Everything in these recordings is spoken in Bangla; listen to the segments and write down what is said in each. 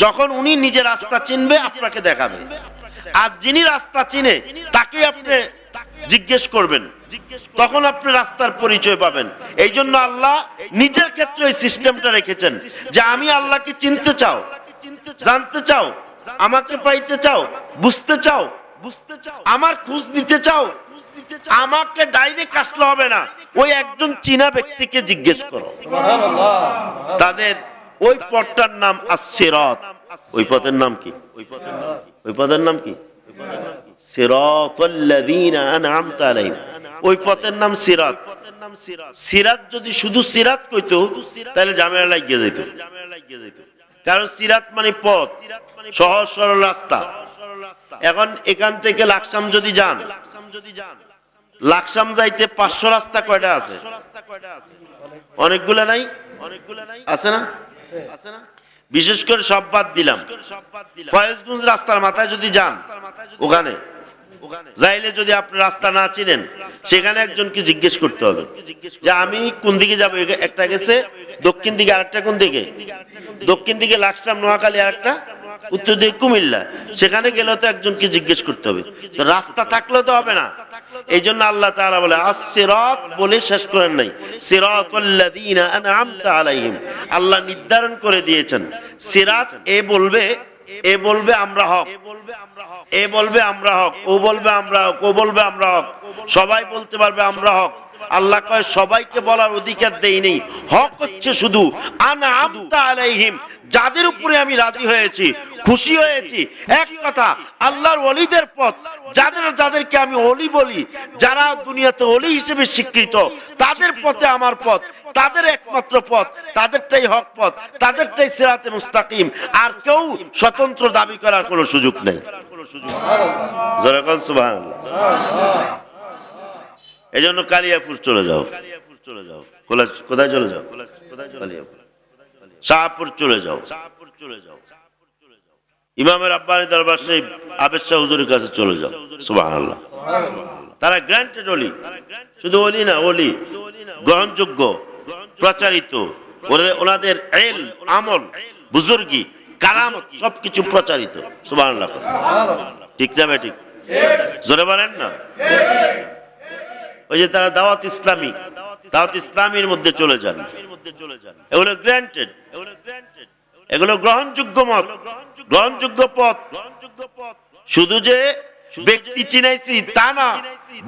যখন উনি নিজে রাস্তা চিনবে আপনাকে দেখাবে, আর যিনি রাস্তা চিনে তাকে আপনি জিজ্ঞেস করবেন, তখন আপনি রাস্তার পরিচয় পাবেন। এই জন্য আল্লাহ নিজের ক্ষেত্রে ওই সিস্টেমটা রেখেছেন যে আমি আল্লাহকে চিনতে চাও, জানতে চাও, আমাকে পাইতে চাও, বুঝতে চাও, আমার খোঁজ নিতে চাও, আমাকে ডাইরেক্ট আসলে হবে না, ওই একজন চীনা ব্যক্তিকে জিজ্ঞেস করো। তাদের ওই পথটার নাম আস-সিরাত। ওই পথের নাম কি? ওই পথের নাম কি? সিরাতাল্লাযীনা আন'আমতা আলাইহিম। ওই পথের নাম সিরাত। সিরাত যদি শুধু সিরাত কইতো তাহলে ঝামেলা লাগিয়ে যেত, কারণ সিরাত মানে পথ, সহজ সরল রাস্তা। এখন এখান থেকে লাকসাম যদি যান, লাকসাম যাইতে 500 রাস্তা কয়টা আছে? অনেকগুলা নাই? আছে না? বিশেষ করে সব বাদ দিলাম, ফয়েজগঞ্জ রাস্তার মাথায় যদি যান, ওখানে যাইলে যদি আপনি রাস্তা না চিনেন, সেখানে একজনকে জিজ্ঞেস করতে হবে যে আমি কোন দিকে যাবো। একটা গেছে দক্ষিণ দিকে, আরেকটা কোন দিকে? দক্ষিণ দিকে লাকসাম, নোয়াখালী, আরেকটা উত্তর দিকে কুমিল্লা। সেখানে গেলেও তো একজনকে জিজ্ঞেস করতে হবে, রাস্তা থাকলেও তো হবে না। এই জন্য আল্লাহ তাআলা বলে আস-সিরাত বলে শেষ করেন নাই, সিরাতাল্লাযীনা আন'আমতা আলাইহিম। আল্লাহ নির্ধারণ করে দিয়েছেন সিরাত। এ বলবে আমরা হক, এ বলবে আমরা হক, ও বলবে আমরা হক, ও বলবে আমরা হক, সবাই বলতে পারবে আমরা হক। আল্লাহ কয় সবাইকে বলার অধিকার দেই নেই, হক হচ্ছে শুধু আন'আমতা আলাইহিম, যাদের উপরে আমি রাজি হয়েছি, খুশি হয়েছি। এক কথা, আল্লাহর ওলিদের পথ, যাদেরকে আমি ওলি বলি, যারা দুনিয়াতে ওলি হিসেবে স্বীকৃত, তাদের পথে আমার পথ, তাদের একমাত্র পথ, তাদেরটাই হক পথ, তাদেরটাই সিরাতে মুস্তাকিম। আর কেউ স্বতন্ত্র দাবি করার কোনো সুযোগ নেই। জোরে বলেন সুবহানাল্লাহ। এই জন্য কালিয়াপুর চলে যাও, কোথায় চলে যাও? কালিয়াপুর। শাহপুর চলে যাও, ইমামের আব্বানি দরবার শরীফ আবেদ শাহ হুজুরের কাছে চলে যাও। সুবহানাল্লাহ। তারা গ্রান্টেড ওলি, শুধু ওলি না, ওলি গ্রহণযোগ্য, প্রচারিত, ওনাদের ইলম, আমল, বুজুর্গি, কারামত সবকিছু প্রচারিত। সুবহানাল্লাহ। ঠিক না ঠিক? জোরে বলেন না। ওই যে তারা দাওয়াত ইসলামীর মধ্যে চলে যান, এগুলো গ্রান্টেড, এগুলো গ্রহণযোগ্য মত, গ্রহণযোগ্য পথ। শুধু যে ব্যক্তি চিনাইছি তা না,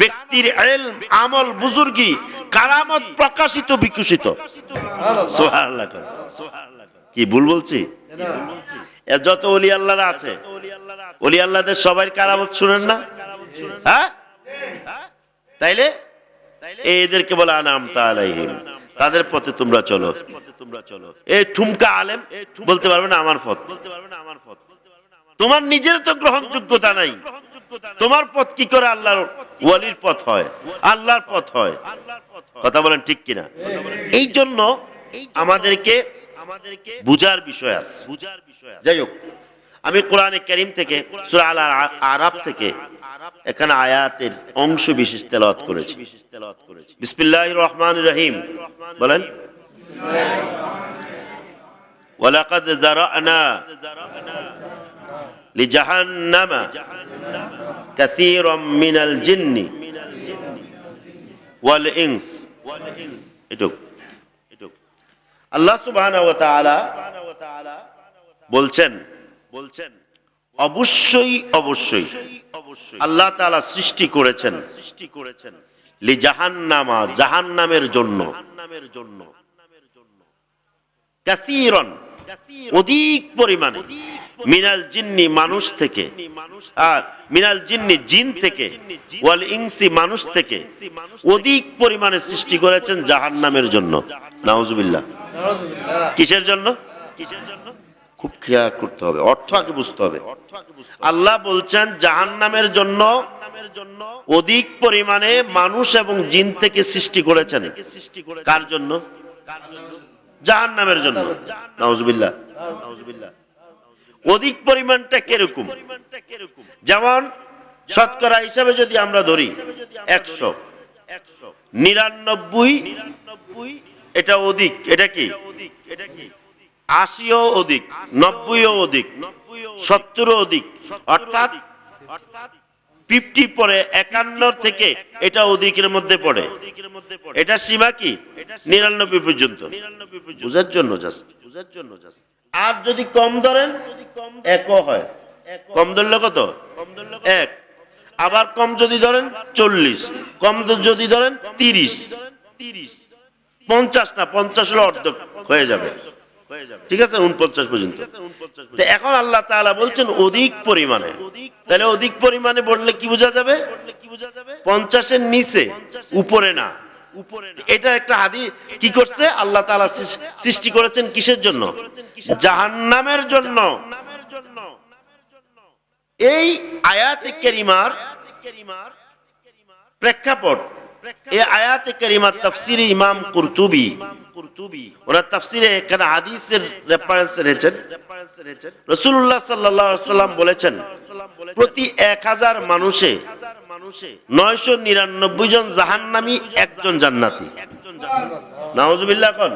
ব্যক্তির ইলম, আমল, বুজুর্গি, কারামত প্রকাশিত, বিকশিত। সুবহানাল্লাহ। কি ভুল বলছি? যত ওলি আল্লাহরা আছে, ওলি আল্লাহদের সবাই কারামত শুনেন না? হ্যাঁ, তাইলে এদেরকে বলে আন'আমতা আলাইহিম, তাদের পথে তোমরা চলো। এই ঠুমকা আলেম বলতে পারবে না আমার পথ। তোমার নিজের তো গ্রহণযোগ্যতা নাই, তোমার পথ কি করে আল্লাহর ওয়ালির পথ হয়, আল্লাহর পথ হয়? কথা বলেন ঠিক কিনা? এই জন্য আমাদেরকে বুঝার বিষয় আছে। যাই হোক, আমি কোরআনে কারীম থেকে সূরা আল আরাফ থেকে এখানে আয়াতের অংশ বিশেষ তেলাওয়াত করেছি। বিসমিল্লাহির রহমানির রহিম বলেন, ওয়ালাকাদ যারানা লিজাহান্নামা কাসীরাম মিনাল জিন্নি ওয়াল ইনস। এটুক আল্লাহ সুবহানাহু ওয়া তাআলা বলছেন, অবশ্যই আল্লাহ তাআলা সৃষ্টি করেছেন লিজাহান্নামা, জাহান্নামের জন্য, কাসীরান অধিক পরিমাণে, মিনাল জিন্নি মানুষ থেকে, আর মিনাল জিন্নি জিন থেকে, ওয়াল ইনসি মানুষ থেকে অধিক পরিমাণে সৃষ্টি করেছেন জাহান্নামের জন্য। নাউজুবিল্লাহ। কিসের জন্য? খুব খেয়াল করতে হবে, অর্থ আগে বুঝতে হবে। আল্লাহ বলছেন জাহান্নামের জন্য অধিক পরিমাণে মানুষ এবং জিন থেকে সৃষ্টি করেছেন। কার জন্য? জাহান্নামের জন্য। নাউজুবিল্লাহ। অধিক পরিমাণটা কিরকম? যেমন শতকরা হিসাবে যদি আমরা ধরি 100, 99 এটা অধিক, এটা কি? 80ও অধিক, 90ও অধিক, 70ও অধিক, অর্থাৎ 50 পরে 51 থেকে এটা অধিকের মধ্যে পড়ে। এটা সীমা কি 99 পর্যন্ত, বুঝার জন্য জাস্ট। আর যদি কম ধরেন একও হয়, কম ধরলে কত? এক। আবার কম যদি ধরেন 40, কম যদি ধরেন 30, 50 না, 50 হলে অর্ধেক হয়ে যাবে, ঠিক আছে, 49 পর্যন্ত। এখন আল্লাহ তাআলা বলছেন অধিক পরিমাণে, তাহলে অধিক পরিমাণে বললে কি বোঝা যাবে? 50-এর নিচে, উপরে না। এটা একটা হাদিস কি করছে আল্লাহ তাআলা সৃষ্টি করেছেন কিসের জন্য? জাহান্নামের জন্য। এই আয়াতে কারিমার প্রেক্ষাপট, এই আয়াতে কারিমার তাফসিরে ইমাম কুরতুবী, ওনার তাফসিরে এখানে হাদিসের রেফারেন্স এনেছেন। রাসূলুল্লাহ সাল্লাল্লাহু আলাইহি ওয়াসাল্লাম বলেছেন প্রতি 1000 মানুষে 999 জন জাহান্নামী, একজন জান্নাতি। নাউজুবিল্লাহ কোন?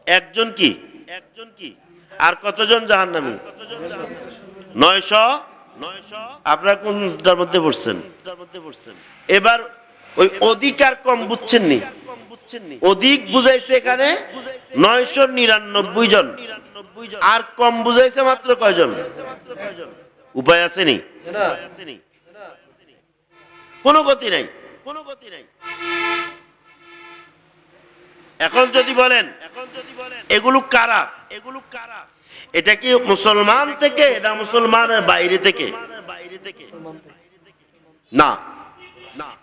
একজন কি? আর কতজন জাহান্নামী? 900। আপনারা কোনটার মধ্যে পড়ছেন? এবার ওই অধিক আর কম বুঝছেন নি? অধিক বুঝাইছে এখানে 999 জন, আর কম বুঝাইছে মাত্র কয়জন? উপায় আছে নি? কোনো গতি নাই। এখন যদি বলেন এগুলো কারা, এটা কি মুসলমান থেকে না মুসলমানের বাইরে থেকে? না,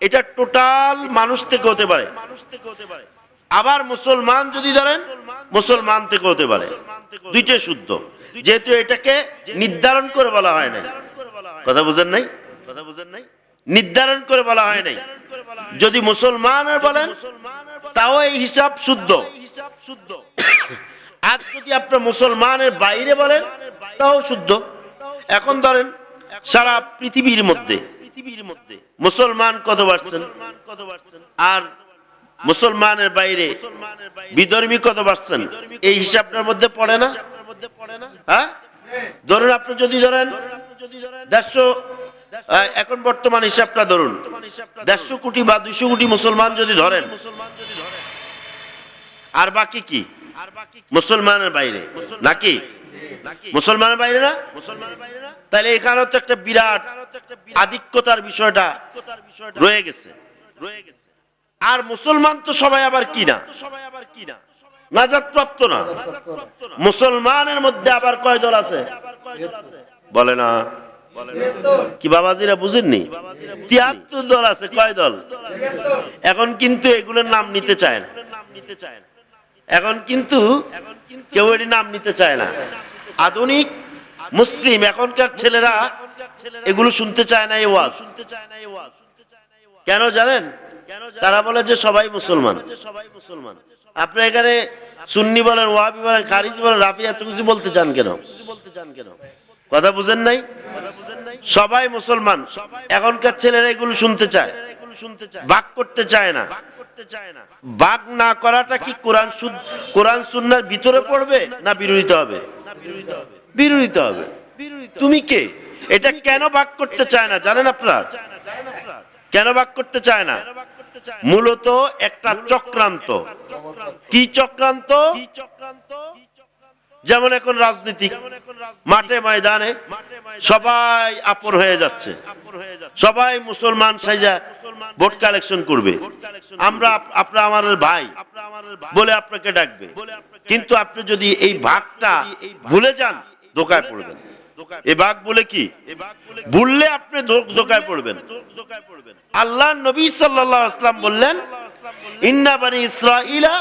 এটা টোটাল মানুষ থেকে হতে পারে। আবার মুসলমান যদি ধরেন মুসলমান থেকে হতে পারে, দুইটাই শুদ্ধ, যেহেতু এটাকে নির্ধারণ করে বলা হয় নাই। কথা বুঝেন নাই? নির্ধারণ করে বলা হয় নাই। যদি মুসলমানের বলেন তাও এই হিসাব শুদ্ধ, আর যদি আপনার মুসলমানের বাইরে বলেন তাও শুদ্ধ। এখন ধরেন সারা পৃথিবীর মধ্যে মুসলমান কত পার্সেন্ট, আর মুসলমানের বাইরে বিধর্মী কত পার্সেন্ট, এই হিসাবটার মধ্যে পড়ে না? হ্যাঁ, ধরুন আপনি যদি ধরেন 150, এখন বর্তমান হিসাবটা ধরুন 150 কোটি বা 200 কোটি মুসলমান যদি ধরেন, আর বাকি কি মুসলমানের বাইরে নাকি? মুসলমানের বাইরে না? তাহলে এখানে তো একটা বিরাট আধিক্যতার বিষয়টা রয়ে গেছে। আর মুসলমান তো সবাই আবার কি না, নাজাত প্রাপ্ত না। মুসলমানের মধ্যে আবার কয় দল আছে বলে না? কি বাবাজিরা বুঝেননি? 73 দল আছে। কয় দল? এখন কিন্তু এগুলোর নাম নিতে চায় না। এখন কিন্তু কেউ এর নাম নিতে চায় না। আধুনিক মুসলিম এখনকার ছেলেরা এগুলো শুনতে চায় না। এই ওয়াজ কেন জানেন? তারা বলে যে সবাই মুসলমান। আপনি এখানে সুন্নি বলেন, ওয়াহাবি বলেন, খারিজি বলেন, রাফি, এত কিছু বলতে চান কেন? কথা বুঝেন নাই? সবাই মুসলমান। এখনকার ছেলেরা এগুলো শুনতে চায়, ভাগ করতে চায় না। ভাগ না করাটা কি কোরআন সুন্নাহর ভিতরে পড়বে না বিরোধিতা হবে? বিরোধিতা হবে। তুমি কে? এটা কেন ভাগ করতে চায় না জানেন আপনারা? কেন ভাগ করতে চায় না? মূলত একটা চক্রান্ত। কি চক্রান্ত? যেমন এখন রাজনীতি, মাঠে ময়দানে সবাই আপন হয়ে যাচ্ছে, সবাই মুসলমান সাইজা ভোট কালেকশন করবে। আপনারা আমার ভাই বলে আপনাকে ডাকবে, কিন্তু আপনি যদি এই ভাগটা ভুলে যান ধোকায় পড়বেন। এই ভাগ বলে কি ভুললে আপনি ধোকায় পড়বেন। আল্লাহ নবী সাল্লাল্লাহু আলাইহি ওয়াসাল্লাম বললেন, ইন্না বানি ইসরাঈলা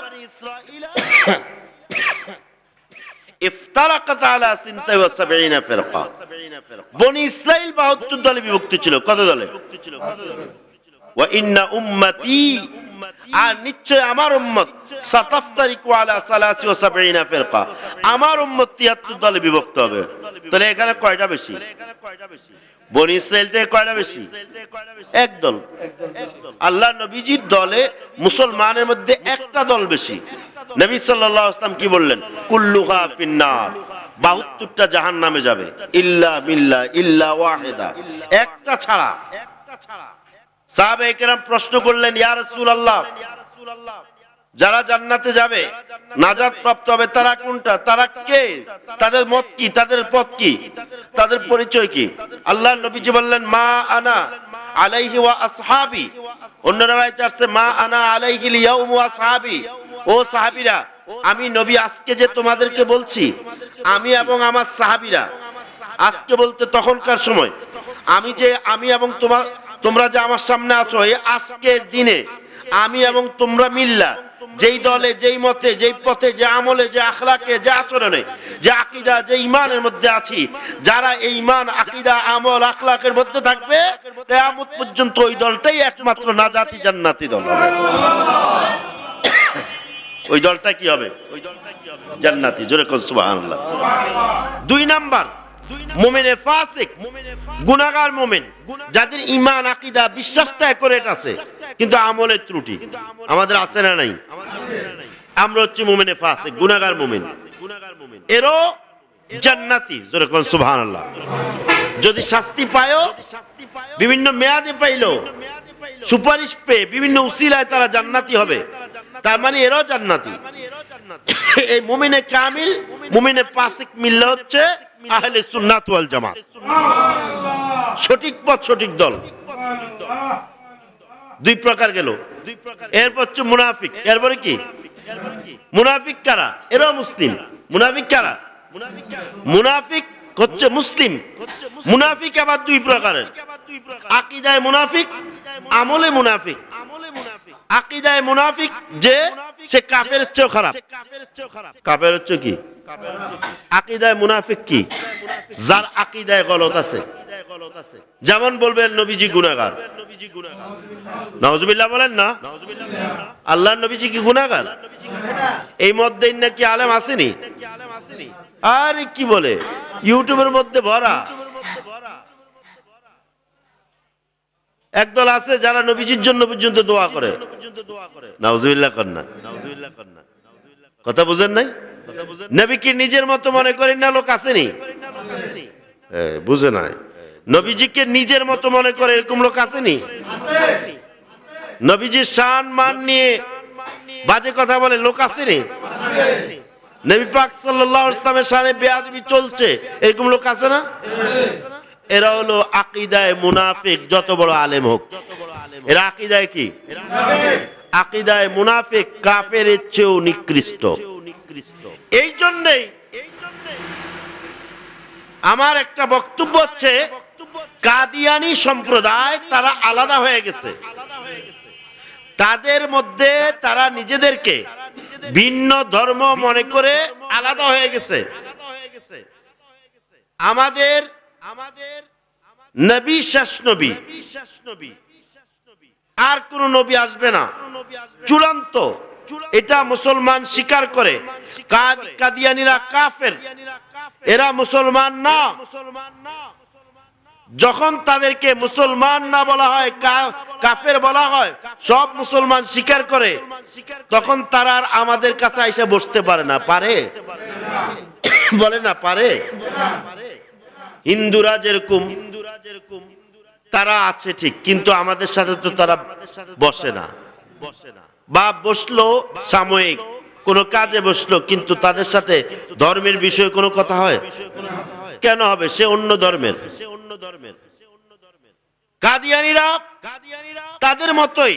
ইফতারাকাত আলা 72 ফিরকা। বনি ইসরাঈল 72 দলে বিভক্ত ছিল। কত দলে? ওয়া ইন্না উম্মতি, আর নিশ্চয় আমার উম্মত, সাতাফতারিকু আলা 73 ফিরকা, আমার উম্মত 73 দলে বিভক্ত হবে। তাহলে এখানে কয়টা বেশি? বনি ইসরাইল থেকে কয়টা বেশি? এক দল। আল্লাহ নবীজির দলে মুসলমানের মধ্যে একটা দল বেশি। নবী সাল্লাল্লাহু আলাইহি ওয়াসাল্লাম কি বললেন? কুল্লুহা ফিন্নার, 72টা জাহান্নামে যাবে, ইল্লা বিল্লাহ ইল্লা ওয়াহিদা, একটা ছাড়া। সাহাবায়ে কেরাম প্রশ্ন করলেন, ইয়া রাসূলুল্লাহ, যারা জান্নাতে যাবে, নাজাত প্রাপ্ত হবে, তারা কোনটা? তারা কে? তাদের মত কি? তাদের পথ কি? তাদের পরিচয় কি? আল্লাহর নবীজি বললেন, মা আনা আলাইহি ওয়া আসহাবি। অন্য রাওয়ায়াতে আসছে মা আনা আলাইহিল ইয়াউম ওয়া আসহাবি। ও সাহাবীরা, আমি নবী আজকে যে তোমাদেরকে বলছি, আমি এবং আমার সাহাবীরা, আজকে বলতে তখনকার সময়, আমি এবং তোমরা যে আমার সামনে আছো, এই আজকের দিনে আমি এবং তোমরা মিল্লা যেই দলে, যেই মতে, যেই পথে, যে আমলে, যে আখলাকে, যে আচরণে, যে আকীদা, যে ঈমানের মধ্যে আছি, যারা এই ঈমান, আকীদা, আমল, আখলাকের মধ্যে থাকবে, কিয়ামত পর্যন্ত ওই দলটাই একমাত্র নাজাতি জান্নাতি দল হবে। ওই দলটা কি হবে? ওই দলটা কি হবে? জান্নাতি। জোরে কোন সুবহানাল্লাহ। দুই নাম্বার, মুমিনে ফাসিক, গুনাহগার মুমিন, যাদের ঈমান, আকীদা, বিশ্বাসটা একুরেট আছে কিন্তু আমলের ত্রুটি। আমাদের আছে না নাই? আমরা হচ্ছে মুমিনে ফাসিক, গুনাহগার মুমিন। এরও জান্নাতি। জোরে কোন সুবহানাল্লাহ। যদি শাস্তি পায়ও, বিভিন্ন মেয়াদে পাইলো, সুপারিশ পেয়ে বিভিন্ন উসিলায় তারা জান্নাতি হবে, তার মানে এরও জান্নাতি। এই মুমিনে কামিল, মুমিনে ফাসিক মিললে হচ্ছে আহলে সুন্নাত ওয়াল জামাত, সঠিক পথ, সঠিক দল। দুই প্রকার গেল। এরপর হচ্ছে মুনাফিক। এরপরে কি? মুনাফিক কারা? এরাও মুসলিম। মুনাফিক কারা? মুনাফিক হচ্ছে মুসলিম। মুনাফিক আবার দুই প্রকারের, আকীদায় মুনাফিক, আমলে মুনাফিক। আকীদায় মুনাফিক যে সে কাফেরের চেয়েও খারাপ। কাফের হচ্ছে কি? আকীদায় মুনাফিক কি? যার আকীদায় গলত আছে। যেমন বলবেন নবীজি গুনাহগার, নাউজুবিল্লাহ বলেন না? আল্লাহর নবীজি কি গুনাহগার? এই মধ্যে নাকি আলেম আসেনি? আর কি বলে, ইউটিউবের মধ্যে ভরা। একদল আছে যারা নবীজির জন্য পর্যন্ত দোয়া করে। নাউজুবিল্লাহ করেন না? কথা বুঝেন নাই? নবীকে নিজের মতো মনে করেন না লোক আসেনি? বুঝে নাই? নবীজিকে নিজের মতো মনে করে এরকম লোক আসেনি? নবীজির শান মান নিয়ে বাজে কথা বলে লোক আসেনি? নবী পাক সাল্লাল্লাহু আলাইহি ওয়াসাল্লামের শানে বেয়াদবি চলছে, এরকম লোক আছে না? এরা হলো আকীদায় মুনাফিক, যত বড় আলেম হোক। এরা আকীদায় কি? আকীদায় মুনাফিক, কাফেরের চেয়েও নিকৃষ্ট। এই জন্যই আমার একটা বক্তব্য হচ্ছে, কাদিয়ানী সম্প্রদায় তারা আলাদা হয়ে গেছে। তাদের মধ্যে তারা নিজেদেরকে ভিন্ন ধর্ম মনে করে আলাদা হয়ে গেছে। আমাদের নবী শেষ নবী, আর কোন নবী আসবে না, চূড়ান্ত। এটা মুসলমান স্বীকার করে। কাদিয়ানীরা কাফের, এরা মুসলমান না। যখন তাদেরকে মুসলমান না বলা হয়, কাফের বলা হয়, সব মুসলমান স্বীকার করে, তখন তারা আর আমাদের কাছে এসে বসতে পারে না। পারে? বলে না পারে? হিন্দুরা যেরকম তারা আছে ঠিক, কিন্তু আমাদের সাথে তো তারা বসে না। বা বসলো সাময়িক কোন কাজে বসলো, কিন্তু তাদের সাথে ধর্মের বিষয়ে কোনো কথা হয়? কেন হবে? সে অন্য ধর্মের। কাদিয়ানীরা তাদের মতোই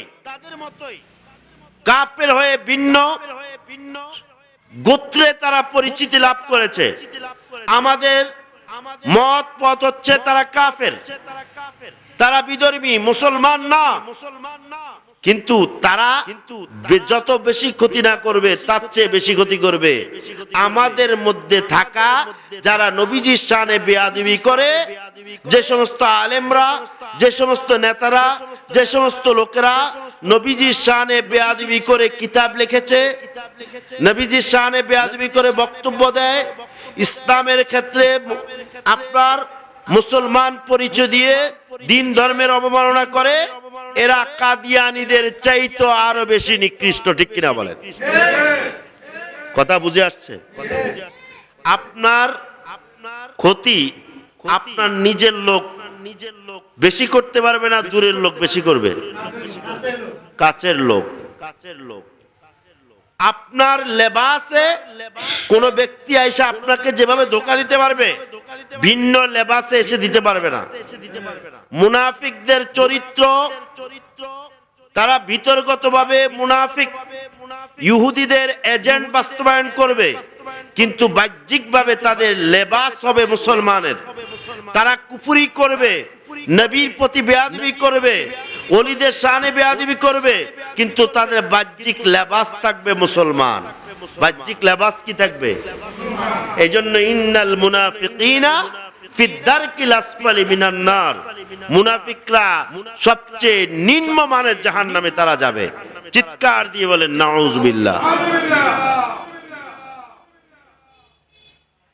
কাফের হয়ে ভিন্ন গোত্রে তারা পরিচিতি লাভ করেছে। আমাদের মত পথ হচ্ছে তারা কাফের, তারা বিধর্মী, মুসলমান না। কিন্তু তারা যত বেশি ক্ষতি না করবে, তার চেয়ে বেশি ক্ষতি করবে আমাদের মধ্যে থাকা যারা নবীজির শানে বেয়াদবি করে। যে সমস্ত আলেমরা, যে সমস্ত নেতারা, যে সমস্ত লোকেরা নবীজির শানে বেয়াদবি করে কিতাব লিখেছে, নবীজির শানে বেয়াদবি করে বক্তব্য দেয়, ইসলামের ক্ষেত্রে আপনার মুসলমান পরিচয় দিয়ে দিন ধর্মের অবমাননা করে, এরা কাদিয়ানীদের চাইতো আরো বেশি নিকৃষ্ট। ঠিক কিনা বলেন? কথা বুঝে আসছে? আপনার ক্ষতি আপনার নিজের লোক বেশি করতে পারবে না, দূরের লোক বেশি করবে? কাছের লোক। আপনার লেবাসে কোন ব্যক্তি এসে আপনাকে যেভাবে ধোঁকা দিতে পারবে, ভিন্ন লেবাসে এসে দিতে পারবে না। মুনাফিকদের চরিত্র, তারা ভিতরগতভাবে মুনাফিক ইহুদিদের এজেন্ট বাস্তবায়ন করবে, কিন্তু বাহ্যিকভাবে তাদের লেবাস হবে মুসলমানের। তারা কুফরি করবে, নবীর প্রতি বেয়াদবি করবে, ওলিদের শানে বেয়াদবি করবে, কিন্তু তাদের বাহ্যিক লেবাস থাকবে মুসলমান। বাহ্যিক লেবাস কি থাকবে? এই জন্য ইন্নাল মুনাফিকিনা ফিদ দারকিল আসফালি মিনান নার, মুনাফিকরা সবচেয়ে নিম্ন মানের জাহান্নামে তারা যাবে। চিৎকার দিয়ে বলেন নাউযুবিল্লাহ।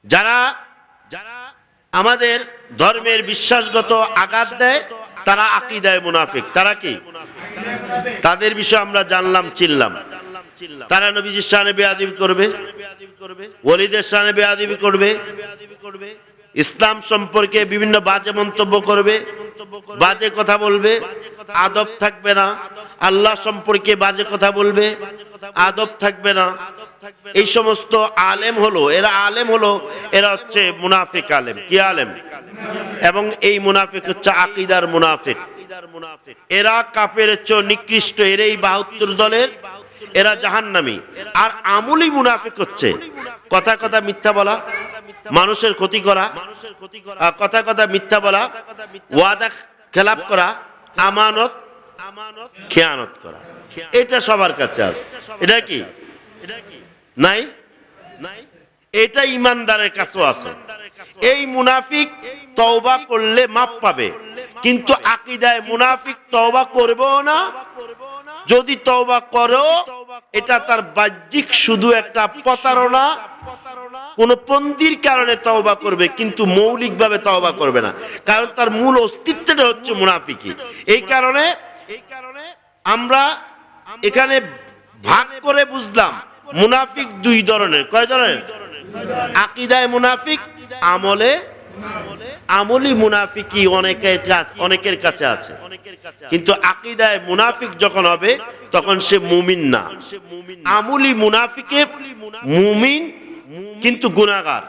যারা আমাদের ধর্মের বিশ্বাসগত আঘাত দেয়, তারা আকীদায় মুনাফিক। তারা কি? তাদের বিষয়ে আমরা জানলাম, চিনলাম। তারা নবীজির শানে বেয়াদবি করবে, ওলিদের শানে বেয়াদবি করবে, ইসলাম সম্পর্কে বিভিন্ন বাজে মন্তব্য করবে, বাজে কথা বলবে, আদব থাকবে না। আল্লাহ সম্পর্কে বাজে কথা বলবে, আদব থাকবে না। এই সমস্ত আলেম হলো, এরা আলেম হলো, এরা হচ্ছে মুনাফিক আলেম। কি আলেম? এবং এই মুনাফিক হচ্ছে আকীদার মুনাফিক। এরা কাফেরের চেয়ে নিকৃষ্ট। এরা এই 72 দলের, এরা জাহান্নামী। আর আমলি মুনাফিক হচ্ছে কথা কথা মিথ্যা বলা, মানুষের ক্ষতি করা, কথা কথা মিথ্যা বলা, ওয়াদা খেলাপ করা, আমানত খেয়ানত করা। এটা সবার কাছে আছে। এটা কি নাই? এটা ইমানদারের কাছেও আছে। এই মুনাফিক তওবা করলে মাপ পাবে, কিন্তু আকীদায় মুনাফিক তওবা করবেও না। যদি তওবা করো, এটা তার বাহ্যিক শুধু একটা প্রতারণা, কোন পন্থীর কারণে তওবা করবে, কিন্তু মৌলিকভাবে তওবা করবে না, কারণ তার মূল অস্তিত্বটা হচ্ছে মুনাফিকি। এই কারণে আমরা এখানে ভাগ করে বুঝলাম মুনাফিক দুই ধরনের। কয় ধরনের? আকীদায় মুনাফিক, আমলি মুনাফিকি অনেকের কাছে আছে, কিন্তু আকীদায় মুনাফিক যখন হবে তখন সে মুমিন না। আমলি মুনাফিকে মুমিন কিন্তু গুনাহগার।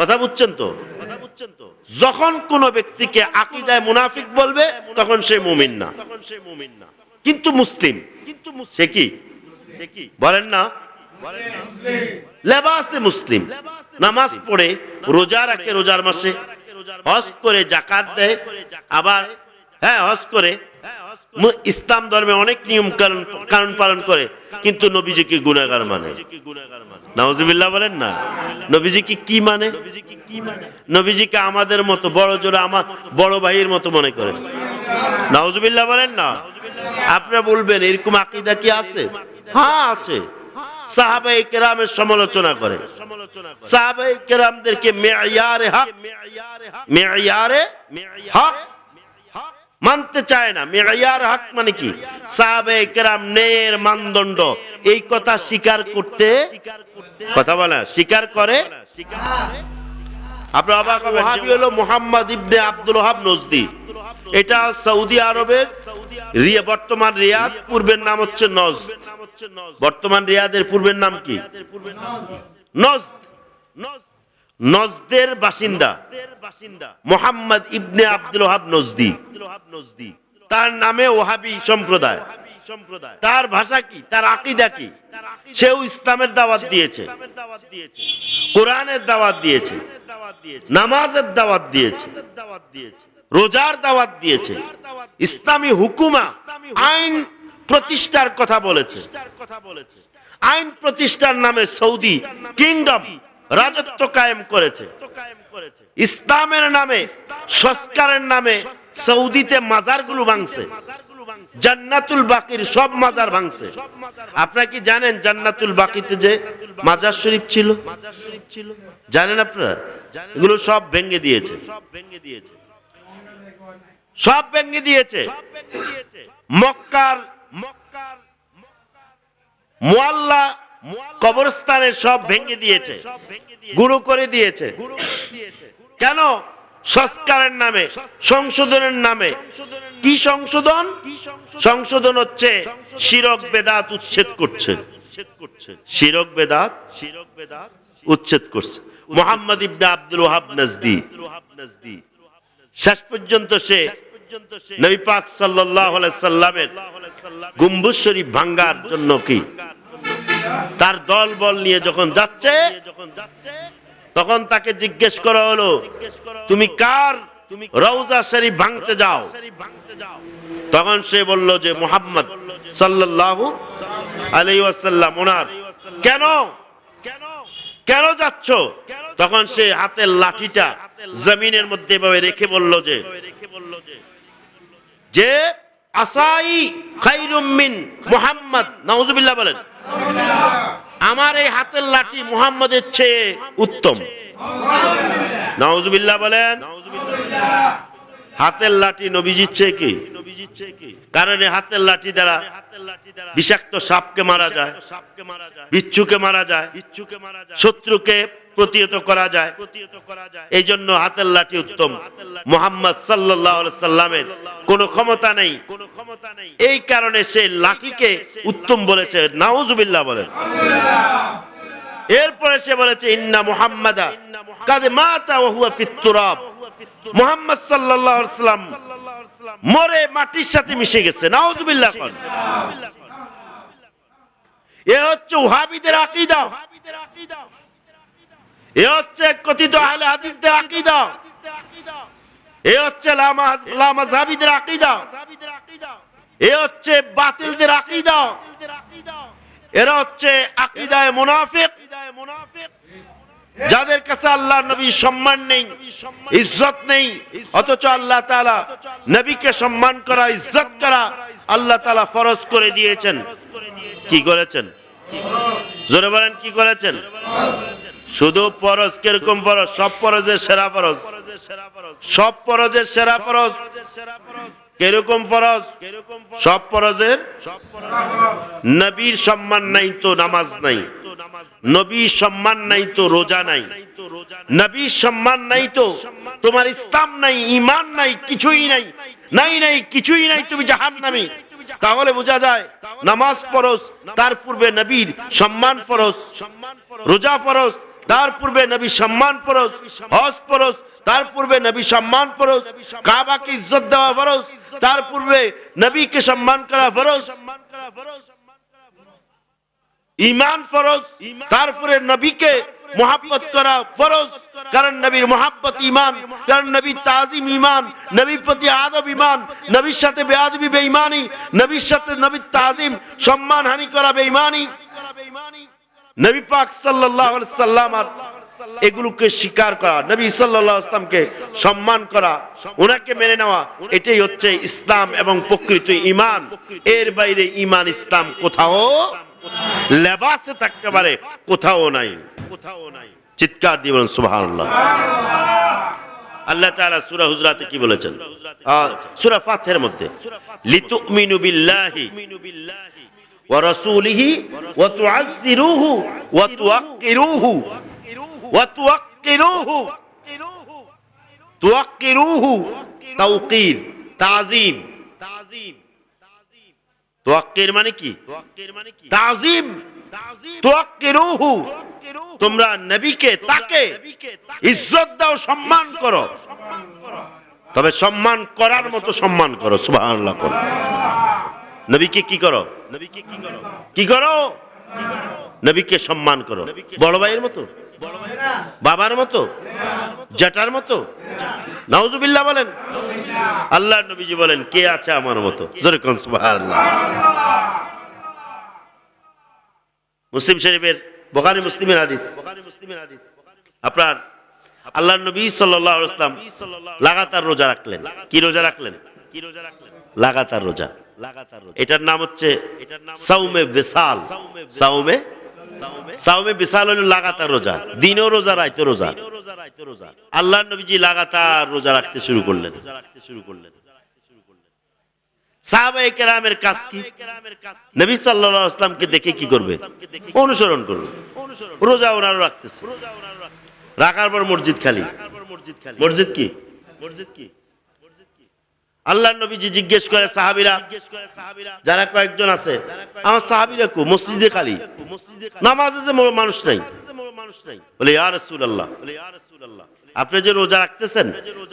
কথা বুঝছেন তো? যখন কোন ব্যক্তিকে আকীদায় মুনাফিক বলবে তখন সে মুমিন না, কিন্তু মুসলিম। সে কি বলেন না? লেবাসে মুসলিম, নামাজ পড়ে, রোজা রাখে, রোজার মাসে হজ করে, যাকাত দেয়, আবার হজ করে, ইসলাম ধর্মে অনেক নিয়ম কানুন পালন করে, কিন্তু নবীজিকে গুনাহগার মানে। নাউজুবিল্লাহ বলেন না? নবীজিকে কি মানে? নবীজিকে আমাদের মতো বড় জোরে আমার বড় ভাইয়ের মতো মনে করে। নাউজুবিল্লাহ বলেন না? আপনারা বলবেন এরকম আকীদা কি আছে? হ্যাঁ আছে। সাহাবায়ে কেরামের সমালোচনা করে, সাহাবায়ে কেরামদেরকে মেয়ারে হক মানতে চায় না। মেয়ার হক মানে কি? সাহাবায়ে কেরাম ন্যায়ের মানদণ্ড, এই কথা স্বীকার করতে, কথা বলে স্বীকার করে। আপনারা অবাক হবেন, ওয়াহাবি হলো মুহাম্মদ ইবনে আব্দুল ওয়াহাব নজদি। এটা সৌদি আরবের বর্তমান রিয়াদ, পূর্বের নাম হচ্ছে নজদ। বর্তমান রিয়াদের পূর্বের নাম কি? নজদ। নজদের বাসিন্দা মুহাম্মদ ইবনে আব্দুল ওয়াহাব নজদি। তার নামে ওয়াহাবি সম্প্রদায়। তার ভাষা কি? তার আকীদা কি? সেও ইসলামের দাওয়াত দিয়েছে, কোরআনের দাওয়াত দিয়েছে, নামাজের দাওয়াত দিয়েছে, রোজার দাওয়াত দিয়েছে, ইসলামী হুকুমা আইন প্রতিষ্ঠার কথা বলেছে। আইন প্রতিষ্ঠার নামে সৌদি কিংডম রাজত্ব কায়েম করেছে। ইসলামের নামে, সংস্কারের নামে সৌদিতে মাজারগুলো ভাঙছে, জান্নাতুল বাকির সব মাজার ভাঙছে। আপনারা কি জানেন জান্নাতুল বাকিতে যে মাজার শরীফ ছিল? জানেন আপনারা? এগুলো সব ভেঙে দিয়েছে, সব ভেঙে দিয়েছে। মক্কার মুআল্লা কবরস্থানের সব ভেঙে দিয়েছে, গুঁড়ো করে দিয়েছে। কেন? সংস্কারের নামে, সংশোধনের নামে। কি সংশোধন? সংশোধন হচ্ছে শিরক বেদাত উচ্ছেদ করছে, শিরক বেদাত উচ্ছেদ করছে। মুহাম্মদ ইবনে আব্দুল ওয়াহাব নাজদি শেষ পর্যন্ত সে নবী পাক সাল্লাল্লাহু আলাইহি সাল্লামের গম্বুজ শরীফ ভাঙার জন্য কি তার দল বল নিয়ে যখন যাচ্ছে, তখন তাকে জিজ্ঞেস করা হলো, তুমি কার রওজা শরীফ ভাঙতে যাও? তখন সে বলল যে মুহাম্মদ সাল্লাল্লাহু আলাইহি ওয়াসাল্লাম ওনার। কেন কেন যাচ্ছ? তখন সে হাতের লাঠিটা জমিনের মধ্যে এভাবে রেখে বলল যে আসাই খায়রুম মিন মুহাম্মদ। নাউজুবিল্লাহ বলেন। আমার এই হাতের লাঠি মুহাম্মদের চেয়ে উত্তম। নাউজুবিল্লাহ বলেন। হাতের লাঠি নবীজির চেয়ে কি? কারণ এই হাতের লাঠি দ্বারা বিষাক্ত সাপকে মারা যায়, বিচ্ছুকে মারা যায়, শত্রুকে প্রতিহত করা যায়। এই জন্য হাতের লাঠি উত্তম। মুহাম্মদ সাল্লাল্লাহু আলাইহি সাল্লামের কোনো ক্ষমতা নেই, এই কারণে সে লাঠিকে উত্তম বলেছে। নাউজুবিল্লাহ বলেন। এরপরে সে বলেছে ইন্না মুহাম্মাদা কাদ মাতা ওয়া হুয়া ফিত তুরাব। মুহাম্মদ সাল্লাল্লাহু আলাইহি সাল্লাম মরে মাটির সাথে মিশে গেছে। নাউজুবিল্লাহ বলেন। এ হচ্ছে ওয়াহাবিদের আকীদা, এ হচ্ছে কথিত আহলে হাদিসদের আকীদা, এ হচ্ছে লামাযহাবীদের আকীদা, এ হচ্ছে বাতিলদের আকীদা। এরা হচ্ছে আকীদায়ে মুনাফিক, যাদের কাছে আল্লাহর নবীর সম্মান নেই, ইজ্জত নেই, অথচ আল্লাহ তাআলা নবীকে সম্মান করা, ইজ্জত করা আল্লাহ তাআলা ফরজ করে দিয়েছেন। কি করেছেন? জোরে বলেন, কি করেছেন? শুধু ফরজ। কিরকম ফরজ? সব ফরজের সেরা ফরজ, সব ফরজের সেরা ফরজ। কিরকম ফরজ? সব ফরজের। নবীর সম্মান নাই তো নামাজ নাই, নবীর সম্মান নাই তো রোজা নাই, নবীর সম্মান নাই তো তোমার ইসলাম নাই, ঈমান নাই, কিছুই নাই, নাই কিছুই নাই, তুমি জাহান্নামী। তাহলে বোঝা যায় নামাজ ফরজ, তার পূর্বে নবীর সম্মান ফরজ, রোজা ফরজ, তার পূর্বে নবী সম্মান ফরজ, হজ ফরজ, তার পূর্বে নবী সম্মান ফরজ, কাবাকে ইজ্জত দেওয়া ফরজ, তার পূর্বে নবীকে সম্মান করা ফরজ, ঈমান ফরজ, তারপরে নবীকে মুহাব্বত করা ফরজ। কারণ নবীর মুহাব্বত ঈমান, কারণ নবীর তাজিম ঈমান, নবীর প্রতি আদব ঈমান, নবীর সাথে বেয়াদবি বেঈমানি, নবীর সাথে নবীর তাজিম সম্মানহানি করা বেঈমানি। নবী পাক সাল্লাল্লাহু আলাইহি সাল্লাম আর এগুলোকে স্বীকার করা, নবী সাল্লাল্লাহু আলাইহি ওয়াসাল্লামকে সম্মান করা, ওনাকে মেনে নেওয়া, এটাই হচ্ছে ইসলাম এবং প্রকৃত ঈমান। এর বাইরে ঈমান ইসলাম কোথাও লেবাসে থাকতে পারে, কোথাও নাই, কোথাও নাই। চিৎকার দিয়ে বলুন সুবহানাল্লাহ। আল্লাহ তাআলা সূরা হুজরাতে কি বলেছেন? সূরা ফাতিহার মধ্যে লিতুমিনু বিল্লাহি ওয়া রাসূলিহি ওয়া তুআজ্জিরুহু ওয়া তুওয়াক্কিরুহু ওয়া তুওয়াক্কিরুহু, তুওয়াক্কিরুহু তাওকীর, তাজিম। তুওয়াক্কির মানে কি? তাজিম। তুওয়াক্কিরুহু, তোমরা নবীকে, তাকে ইজ্জত দাও, সম্মান করো, তবে সম্মান করার মতো সম্মান করো। সুবহানাল্লাহ করো। নবীকে কি করো? নবীকে কি করো? কি করো? নবীকে সম্মান করো। বড় ভাইয়ের মতো, বাবার মতো, জেঠার মতো। নাউজুবিল্লাহ বলেন। আল্লাহর নবীজি বলেন কে আছে আমার মতো? জোরে কোন সুবহানাল্লাহ। মুসলিম শরীফের, বুখারী মুসলিমের হাদিস। আপনার আল্লাহর নবী সাল্লাল্লাহু আলাইহি ওয়াসাল্লাম লাগাতার রোজা রাখলেন। কি রোজা রাখলেন? লাগাতার রোজা। এটার নাম হচ্ছে সাওমে বিসাল। সাওমে বিসাল হলো লাগাতার রোজা, দিনও রোজা রাইতো রোজা। আল্লাহর নবীজি লাগাতার রোজা রাখতে শুরু করলেন। সাহাবায়ে কেরামের কাজ কি? নবী সাল্লাল্লাহু আলাইহি ওয়াসাল্লামকে দেখে কি করবে? অনুসরণ করবে। রোজা ওনারা রাখতেছে, রাখার পর মসজিদ খালি। মসজিদ কি? আল্লাহর নবীজি জিজ্ঞেস করে সাহাবীরা, যারা কয়েকজন আছে, আমার সাহাবীরা কো? মসজিদে খালি, নামাজে যে মানুষ নাই। বলে ইয়া রাসূলুল্লাহ, আপনি যে রোজা রাখতেছেন,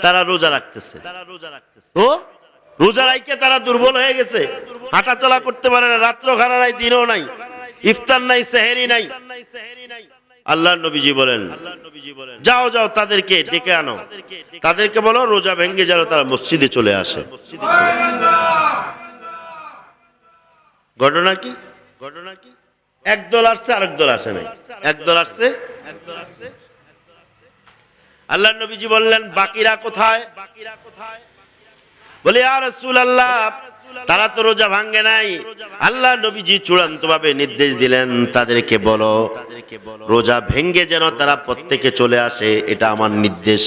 তারা রোজা রাখতেছে। ও রোজা রাখে তারা দুর্বল হয়ে গেছে, হাঁটা চলা করতে পারে না, রাত্র খানা নাই, দিনও নাই, ইফতার নাই, সেহরি নাই। আল্লাহর নবীজি বলেন, যাও যাও তাদেরকে ডেকে আনো, তাদেরকে বলো রোজা ভেঙে যেন তারা মসজিদে চলে আসে। ঘটনা কি? একদল আসছে, আরেক দল আসে নাই। একদল আসছে, আল্লাহর নবীজি বললেন বাকিরা কোথায়? বলে ইয়া রাসূলুল্লাহ, তারা তো রোজা ভাঙে নাই। আল্লাহ নবীজি চূড়ান্ত ভাবে নির্দেশ দিলেন, তাদেরকে বলো রোজা ভেঙে যেন তারা প্রত্যেকে চলে আসে, এটা আমার নির্দেশ।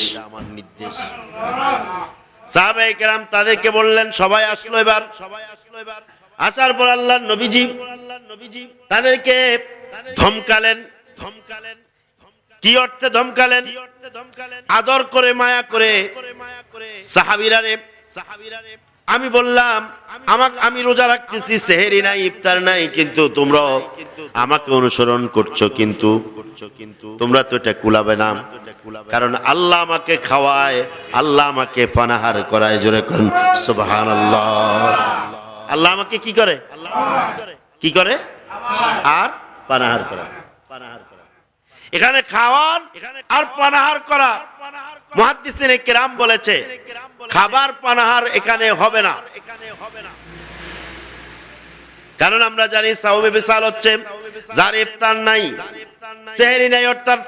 সাহাবায়ে কেরাম তাদেরকে বললেন, সবাই আসলো। এবার আসার পর আল্লাহ নবীজি তাদেরকে ধমকালেন। কি অর্থে ধমকালেন? আদর করে, মায়া করে। সাহাবীরা রে, আমি বললাম আমি রোজা রাখতেছি, সেহরি নাই, ইফতার নাই, কিন্তু তোমরা আমাকে অনুসরণ করছো, কিন্তু তোমরা তো এটা কুলাবে না। কারণ আল্লাহ আমাকে খাওয়ায়, আল্লাহ আমাকে পানাহার করায়। জোরে করেন সুবহানাল্লাহ। আল্লাহ আমাকে কি করে? আর পানাহার করা। এখানে খাওয়ার আর পানাহার করা, মুহাদ্দিসিনে কেরাম বলেছে খাবার পানাহার এখানে হবে না। কারণ আমরা জানি সাওমে বিসাল হচ্ছে যার ইফতার নাই, সেহরি নাই, অর্থাৎ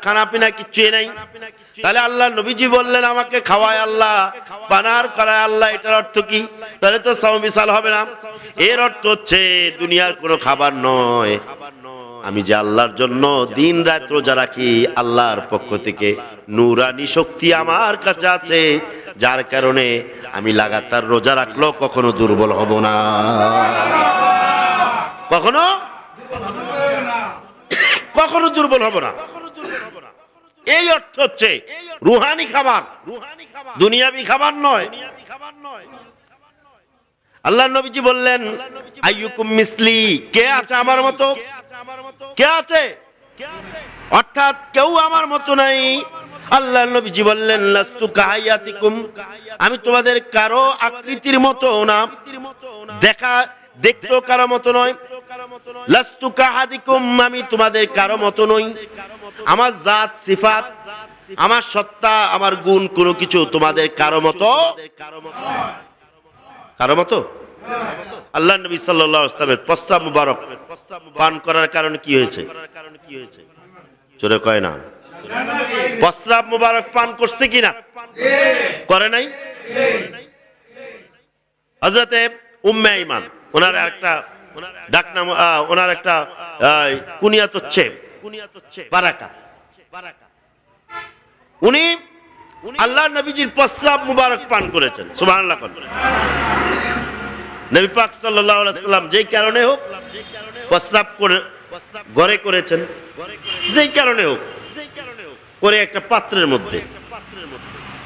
খানা পিনা কিছুই নাই। তাহলে আল্লাহ নবীজি বললেন আমাকে খাওয়ায় আল্লাহ, পানাহার করায় আল্লাহ, এটার অর্থ কি? তাহলে তো সাওমে বিসাল হবে না। এর অর্থ হচ্ছে দুনিয়ার কোনো খাবার নয়, আমি যে আল্লাহর জন্য দিন রাত রোজা রাখি, আল্লাহর পক্ষ থেকে নূরানি শক্তি আমার কাছে আছে, যার কারণে আমি লাগাতার রোজা রাখলেও কখনো দুর্বল হব না, কখনো দুর্বল হব না। এই অর্থ হচ্ছে রুহানি খাবার, দুনিয়াবি খাবার নয়। আল্লাহ নবীজি বললেন আইয়ুকুম মিসলি, কে আছে আমার মতো? কে আছে? অর্থাৎ কেউ আমার মতো নাই। আল্লাহ নবীজি বললেন লাস্তু কাহায়াতিকুম, আমি তোমাদের কারো আকৃতির মতো না, দেখতেও কারো মতো নয়। লাস্তু কাহাদিকুম, আমি তোমাদের কারো মতো নই। আমার জাত, সিফাত, আমার সত্তা, আমার গুণ, কোনো কিছু তোমাদের কারো মতো। আল্লাহ নবী সাল্লাল্লাহু আলাইহি ওয়াসাল্লামের প্রস্রাব মুবারক পান করার কারণে কি হয়েছে? জোরে কয় না। প্রস্রাব মুবারক পান করছে কিনা? করে নাই। হযরতে উম্মে আইমান, ওনার একটা ডাকনাম, ওনার একটা কুনিয়াত হচ্ছে বারাকা। উনি আল্লাহ নবীজির প্রস্রাব মুবারক পান করেছেন। সুবহানাল্লাহ। নবী পাক সাল্লাল্লাহু আলাইহি ওয়াসাল্লাম যেই কারণে হোক প্রস্রাব করে ঘরে করেছেন, যেই কারণে হোক করে একটা পাত্রের মধ্যে,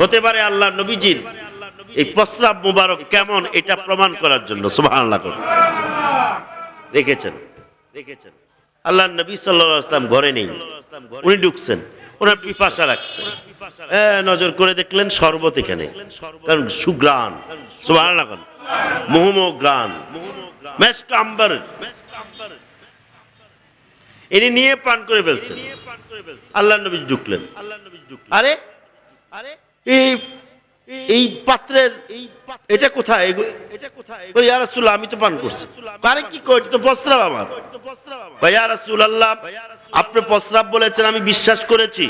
হতে পারে আল্লাহ নবীজির এই প্রস্রাব মুবারক কেমন এটা প্রমাণ করার জন্য সুবহানাল্লাহ রেখেছেন। আল্লাহ নবী সাল্লাল্লাহু আলাইহি ওয়াসাল্লাম ঘরে নেই, উনি ঢুকছেন, ওনার পিপাসা লাগছে, নজর করে দেখলেন শরবত এখানে, কারণ সুগ্রাণ, সুবহানাল্লাহ, মুহুমো গ্রাণ, মেশক আম্বার, ইনি নিয়ে পান করে ফেলছেন। আল্লাহ নবী ঢুকলেন, আরে এই পাত্রের এটা কোথায়? ইয়া রাসূলুল্লাহ, আমি তো পান করছি। আরে কি কই, এটা তো প্রস্রাব আমার। ইয়া রাসূলুল্লাহ, আপনি প্রস্রাব বলেছেন, আমি বিশ্বাস করেছি,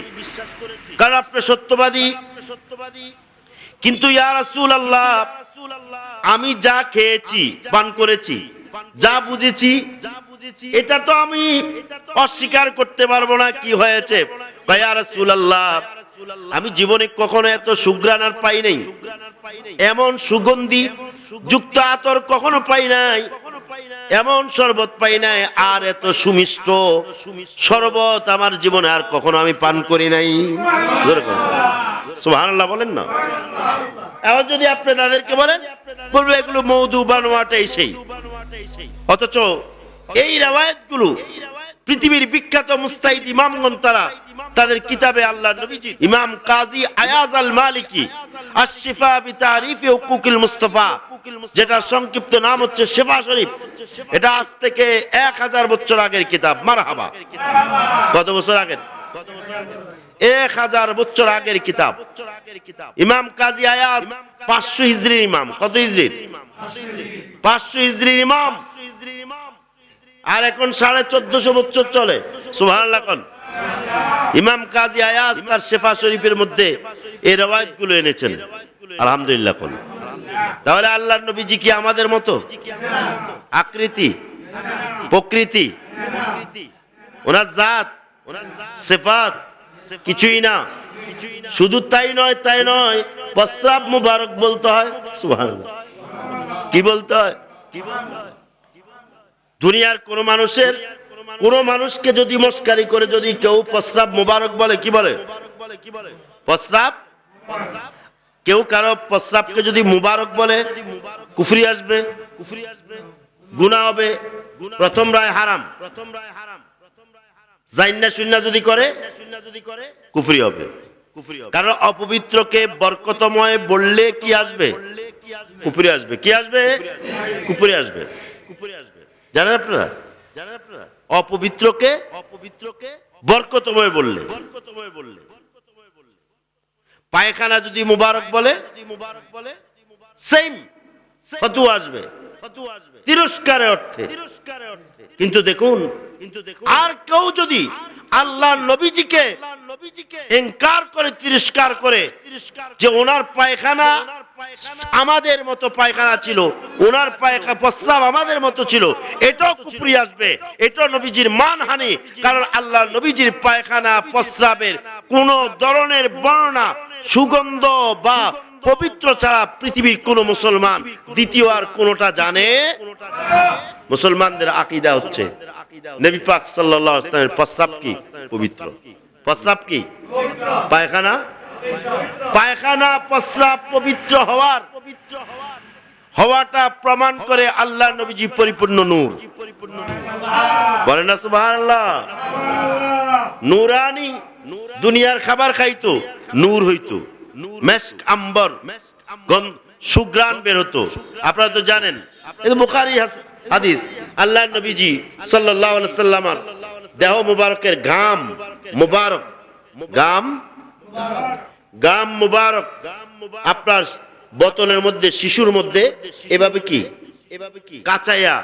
কারণ আপনি সত্যবাদী। কিন্তু ইয়া রাসূলুল্লাহ, আমি যা খেয়েছি, পান করেছি, যা বুঝেছি, এটা তো আমি অস্বীকার করতে পারবো না। কি হয়েছে? ইয়া রাসূলুল্লাহ, আমি জীবনে কখনো এত সুঘ্রাণ আর পাই নাই, এমন সুগন্ধি যুক্ত আতর কখনো পাই নাই, এমন শরবত পাই নাই, আর এত সুমিষ্ট শরবত আমার জীবনে আর কখনো আমি পান করি নাই। সুবহানাল্লাহ বলেন না। এখন যদি আপনি তাদেরকে বলেন, বলবে এগুলো মওদু বানোয়াটাই সেই। অথচ এই riwayatগুলো পৃথিবীর বিখ্যাত মুস্তাহিদ ইমামগণ তারা তাদের কিতাবে আল্লাহর নবীজি ইমাম কাজী আয়াজ আল মালিকি আশ-শিফা বিতারিফি হুকুকিল মুস্তাফা, যেটা সংক্ষিপ্ত নাম হচ্ছে শিফা শরীফ, এটা আজ থেকে 1000 বছর আগের কিতাব। মারহাবা। কত বছর আগের? 1000 বছর আগের কিতাব। ইমাম কাজী আয়াজ 500 হিজরির ইমাম। কত হিজরির? 500 হিজরির ইমাম। আর এখন 1450 বছর চলে। সুবহানাল্লাহ কোন ইমাম কাজী আয়াজ তার শিফা শরীফের মধ্যে এই riwayatগুলো এনেছেন। আলহামদুলিল্লাহ কোন। তাহলে আল্লাহর নবীজি কি আমাদের মতো আকৃতি, প্রকৃতি, ওনার জাত, সিফাত কিছুই না। শুধু তাই নয়, প্রস্রাব মুবারক বলতে হয়। সুবহানাল্লাহ। কি বলতে হয়? দুনিয়ার কোন মানুষকে যদি মস্কারি করে যদি কেউ প্রস্রাব মুবারক বলে, কি বলে? প্রস্রাব। কেউ কারো প্রস্রাবকে যদি মুবারক বলে, কুফরি আসবে, গুনাহ হবে, প্রথম রায় হারাম। জাইন্না শুন্না যদি করে কুফরি হবে। কারণ অপবিত্রকে বরকতময় বললে কি আসবে? কুফরি আসবে। কি আসবে? কুফরি আসবে। জানেন আপনারা? অপবিত্রকে বরকতময় বললে, পায়খানা যদি মুবারক বলে সেম ফতোয়া আসবে, তিরস্কারের অর্থে। কিন্তু দেখুন, আর কেউ যদি আল্লাহর নবীজিকে ইনকার করে, তিরস্কার করে, যে ওনার পায়খানা আমাদের মতো পায়খানা ছিল, ওনার পায়খানা প্রস্রাব আমাদের মতো ছিল, এটাও কুফরি আসবে, এটাও নবীজির মানহানি। কারণ আল্লাহর নবীজির পায়খানা প্রস্রাবের কোন ধরনের বর্ণনা, সুগন্ধ বা পবিত্র ছাড়া পৃথিবীর কোন মুসলমান দ্বিতীয় আর কোনটা জানে? মুসলমানদের আকীদা হচ্ছে নবী পাক সাল্লাল্লাহু আলাইহি ওয়াসাল্লামের প্রস্রাব কি পবিত্র, প্রস্রাব কি পায়খানা প্রস্রাব পবিত্র হওয়াটা প্রমাণ করে আল্লাহর নবীজি পরিপূর্ণ নূর। বলেন না সুবহানাল্লাহ। নূরানি, দুনিয়ার খাবার খাইতো, নূর হইতো, মেশক আম্বর সুগ্রাণ বের হতো। আপনারা তো জানেন, এটা বুখারী হাদিস। আল্লাহর নবীজি সাল্লাল্লাহু আলাইহি ওয়াসাল্লামের দেহ মুবারকের ঘাম মুবারক, গাম মুবারক আপনার বোতলের মধ্যে, শিশুর মধ্যে এভাবে কি কাঁচাইয়া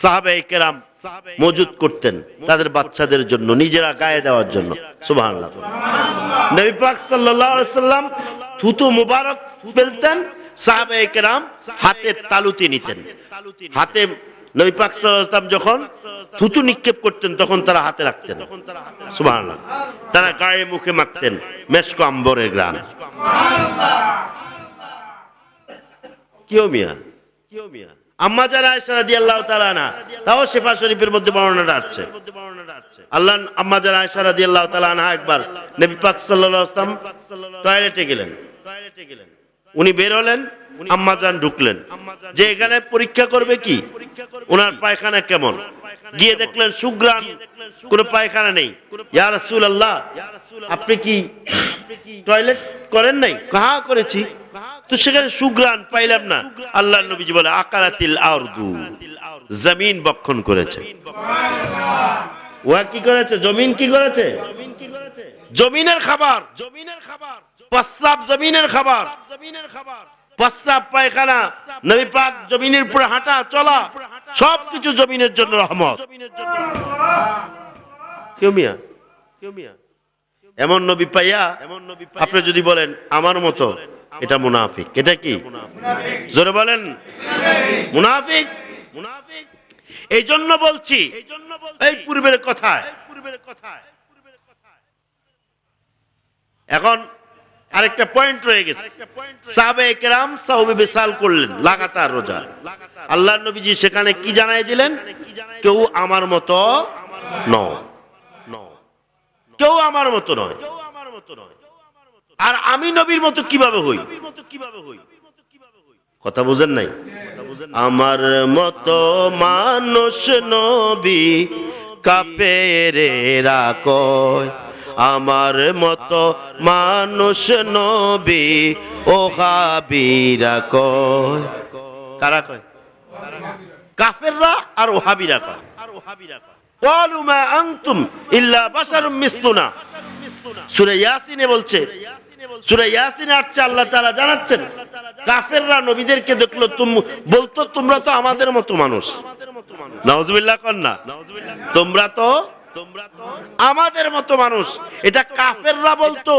সাহাবায়ে কেরাম মজুদ করতেন তাদের বাচ্চাদের জন্য, নিজেরা গায়ে দেওয়ার জন্য। সুবহানাল্লাহ। নবী পাক সাল্লাল্লাহু আলাইহি ওয়াসাল্লাম থুতু মুবারক ফেলতেন, সাহাবায়ে কেরাম হাতের তালুতে নিতেন। হাতে নবী পাক সাল্লাল্লাহু আলাইহি ওয়াসাল্লাম যখন থুতু নিক্ষেপ করতেন তখন তারা হাতে রাখতেন। সুবহানাল্লাহ। তারা গায়ে মুখে মাখতেন মেশক আম্বরের ঘ্রাণ। কিও মিয়া আম্মা জান আয়েশা রাদিয়াল্লাহু তাআলা আনহা, তাও শিফা শরীফের মধ্যে বর্ণনাটা আসছে। আল্লাহ আম্মা জান আয়েশা রাদিয়াল্লাহু তাআলা আনহা একবার নবী পাক সাল্লাল্লাহু আলাইহি ওয়াসাল্লাম টয়লেটে গেলেন। উনি বের হলেন, আম্মা জান ঢুকলেন, যে এখানে পরীক্ষা করবে কি ওনার পায়খানা কেমন। গিয়ে দেখলেন সুগ্রাণ, কোনো পায়খানা নেই। ইয়া রাসূলুল্লাহ, আপনি কি টয়লেট করেন নাই? কাহা করেছি, তো সেখানে সুগ্রাণ পাইলাম না। আল্লাহর নবীজি বলে আকালাতিল আরদু, জমিন বক্ষণ করেছে। ওয়া কি করেছে? জমিন কি করেছে? জমিনের খাবার, প্রস্রাব জমিনের খাবার, প্রস্রাব পায়খানা, নবী পাক জমিনের উপরে হাঁটা চলা সবকিছু জমিনের জন্য রহমত। কেউ মিয়া এমন নবী পাইয়া আপনি যদি বলেন আমার মতো, এটা মুনাফিক। এটা কি? জোরে বলেন, মুনাফিক। এই জন্য বলছি, এই পূর্বের কথায় এখন আরেকটা পয়েন্ট রয়ে গেছে। সাহাবায়ে কেরাম সাওমে বিসাল করলেন, লাগাতার রোজা। আল্লাহর নবীজি সেখানে কি জানাই দিলেন? কেউ আমার মতো নয়, কেউ আমার মতো নয়। আর আমি নবীর মতো কিভাবে হই? কথা বুঝেন নাই? আমার মতো মানুষ নবী কাফেরেরা কয়, আমার মতো মানুষ নবী ওহাবীরা কয়। কারা কয়? কাফেররা আর ওহাবীরা কয়। ক্বালু মা আনতুম ইল্লা বাশারুম মিসলুনা। সূরা ইয়াসিনে বলছে, সূরা ইয়াসিনে আসছে, আল্লাহ তাআলা জানাচ্ছেন কাফেররা নবীদেরকে দেখলো বলতো তোমরা তো আমাদের মতো মানুষ। নাউজুবিল্লাহ কন না, তোমরা তো আমাদের মতো মানুষ। এটা কাফেররা বলতো।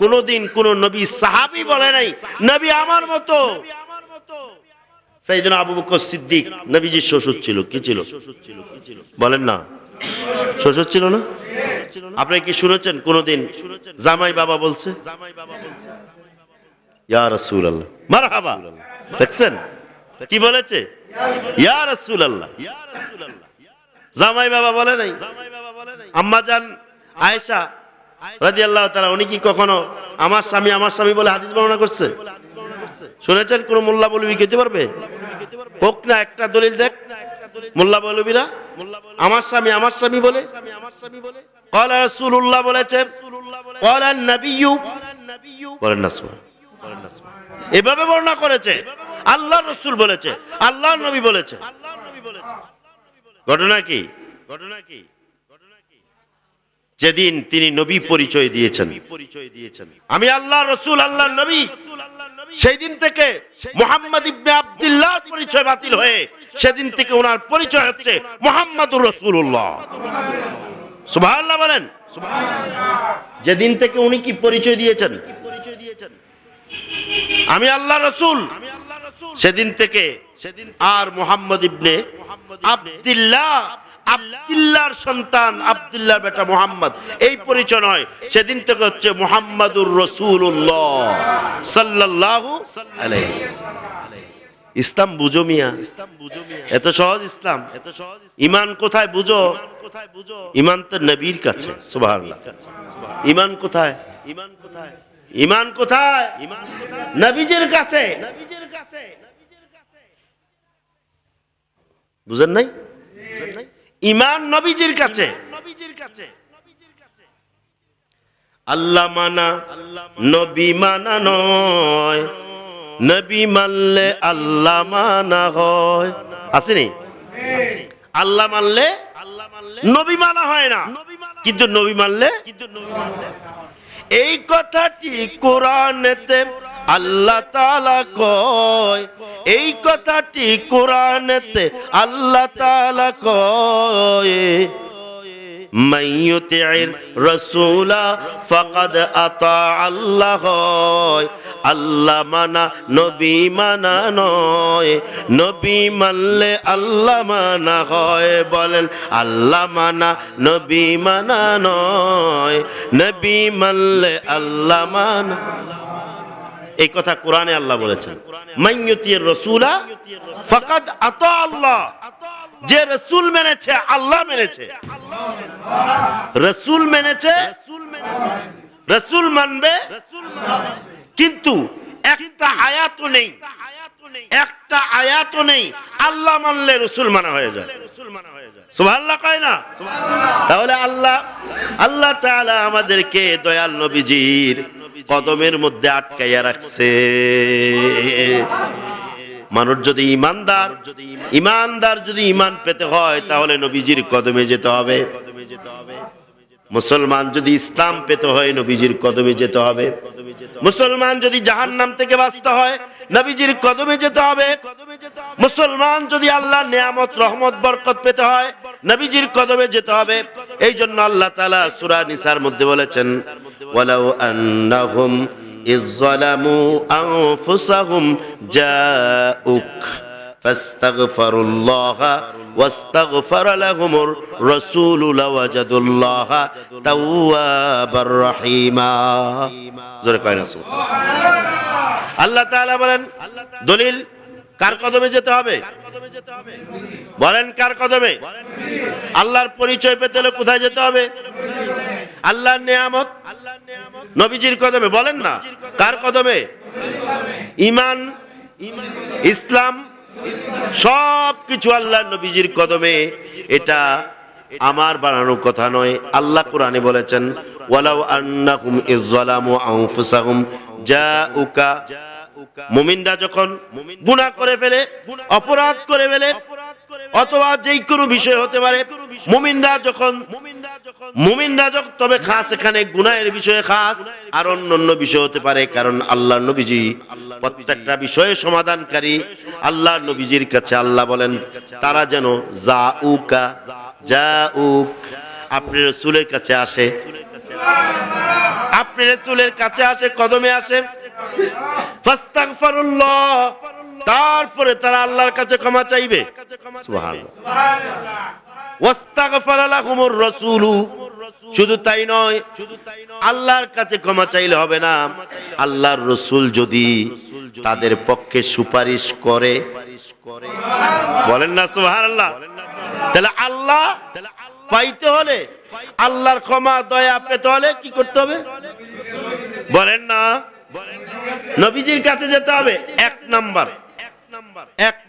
কোনদিন কোন নবী সাহাবী বলে নাই নবী আমার মতো। সাইয়েদনা আবু বকর সিদ্দিক নবীজির শ্বশুর ছিল। কি ছিল? বলেন না, শ্বশুর ছিল না? আপনি কি শুনেছেন কোনদিন জামাই বাবা বলছে? ইয়া রাসূলুল্লাহ, মারহাবা। দেখছেন কি বলেছে? ইয়া রাসূলুল্লাহ। জামাই বাবা বলে নাই। আম্মা জান আয়েশা রাদিয়াল্লাহু তাআলা, উনি কি কখনো আমার স্বামী আমার স্বামী বলে হাদিস বর্ণনা করছে? শুনেছেন কোন মোল্লা বলবি খেতে পারবে? হোক না একটা দলিল দেখ। মোল্লা বলবিরা আমার স্বামী আমার স্বামী বলে, ক্বালা রাসূলুল্লাহ বলেছে, ক্বালা নবিয়্যু, বলেন না সুবহানাল্লাহ, এভাবে বর্ণনা করেছে। আল্লাহর রাসূল বলেছে, আল্লাহর নবী বলেছে। ঘটনা কি? যেদিন তিনি নবী পরিচয় দিয়েছেন, আমি আল্লাহর রাসূল আল্লাহর নবী, সেই দিন থেকে মুহাম্মদ ইবনে আব্দুল্লাহ পরিচয় বাতিল হয়ে সেদিন থেকে ওনার পরিচয় হচ্ছে মুহাম্মাদুর রাসূলুল্লাহ। সুবহানাল্লাহ বলেন। যেদিন থেকে উনি কি পরিচয় দিয়েছেন? আমি আল্লাহর রাসূল, সেদিন থেকে আর মুহাম্মদ ইবনে আব্দুল্লাহ, আব্দুল্লাহর সন্তান, আব্দুল্লাহর বেটা মুহাম্মদ, এই পরিচয় নয়। সেদিন থেকে হচ্ছে মুহাম্মাদুর রাসূলুল্লাহ সাল্লাল্লাহু আলাইহি ওয়াসাল্লাম। ইসলাম বুঝো মিয়া, এত সহজ ইসলাম। ঈমান কোথায় বুঝো? ঈমান তো নবীর কাছে। সুবহানাল্লাহ। ঈমান কোথায়? ঈমান কোথায়? নবীজির কাছে। বুঝেন নাই? ঈমান নবীজির কাছে। আল্লাহ মানা নবী মানা নয়, নবী মানলে আল্লাহ মানা হয়। আসেনি? আল্লাহ মানলে নবী মানা হয় না, কিন্তু নবী মানলে। এই কথাটি কোরআনেতে আল্লাহ তাআলা কয়, এই কথাটি কোরআনেতে আল্লাহ তাআলা কয়, মাইয়ুতির রাসূলা ফাকাদ আতা আল্লাহ। আল্লাহ মানা নবী মানা নয়, নবী মানলে আল্লাহ মানা হয়। বলেন আল্লাহ মানা নবী মানা নয়, নবী মানলে আল্লাহ মানা। এই কথা কোরআনে আল্লাহ বলেছেন, মাইয়ুতির রাসূলা ফাকাদ আতা আল্লাহ। যে রাসূল মেনেছে আল্লাহ মেনেছে। রাসূল মেনেছে, রাসূল মানবে। কিন্তু একটা আয়াতও নেই, একটা আয়াতও নেই আল্লাহ মানলে রাসূল মানা হয়ে যায়। সুবহানাল্লাহ কয় না? তাহলে আল্লাহ তাআলা আমাদেরকে দয়াল নবীজির কদমের মধ্যে আটকাইয়া রাখছে। মানুষ যদি ইমানদার যদি ঈমান পেতে হয় তাহলে নবীজির কদমে যেতে হবে। মুসলমান যদি ইসলাম পেতে হয় নবীজির কদমে যেতে হবে। মুসলমান যদি জাহান্নাম থেকে বাঁচতে হয় নবীজির কদমে যেতে হবে। মুসলমান যদি আল্লাহর নিয়ামত রহমত বরকত পেতে হয় নবীজির কদমে যেতে হবে। এই জন্য আল্লাহ তাআলা সূরা নিসার মধ্যে বলেছেন ওয়ালাউ আন্নাহুম ইয যালামু আনফুসাহুম জাউক ফাস্তাগফিরুল্লাহা ওয়াস্তাগফারা লাহুমুর রাসূলু লাওয়াজাদুল্লাহা তাওয়াবার রহিমা। জোরে কয় না সুবহানাল্লাহ। আল্লাহ তাআলা বলেন দলিল কার কদমে যেতে হবে? বলেন কার কদমে? আল্লাহর পরিচয় পেতে হলে কোথায় যেতে হবে? আল্লাহর নিয়ামত নবীজির কদমে। বলেন না কার কদমে? ঈমান, ইসলাম সব কিছু আল্লাহর নবীজির কদমে। এটা আমার বানানো কথা নয়। আল্লাহ কোরআনে বলেছেন ওয়ালাউ আন্নাহুম ইয যালামু আনফুসাহুম জাউকা। মুমিনরা যখন গুনাহ করে ফেলে, অপরাধ করে ফেলে, অথবা যেই কোনো বিষয় হতে পারে, মুমিনরা যখন তবে খাস এখানে গুনাহের বিষয়ে খাস, আর অন্যান্য বিষয় হতে পারে। কারণ আল্লাহর নবীজি প্রত্যেকটা বিষয়ে সমাধানকারী। আল্লাহর নবীজির কাছে আল্লাহ বলেন তারা যেন জাউক আপনি রাসূলের কাছে আসে, আপনি রাসূলের কাছে আসে, কদমে আসে। ফাস্তাগফিরুল্লাহ, তারপরে তারা আল্লাহর কাছে ক্ষমা চাইবে। সুবহানাল্লাহ। ওয়াস্তাগফারা লাহুমুর রাসূলু, শুধু তাই নয়, আল্লাহর কাছে ক্ষমা চাইলে হবে না, আল্লাহর রাসূল যদি তাদের পক্ষে সুপারিশ করে। বলেন না সুবহানাল্লাহ। তাহলে আল্লাহ পাইতে হলে, আল্লাহর ক্ষমা দয়া পেতে হলে কি করতে হবে? বলেন না নবীজির কাছে যেতে হবে। এক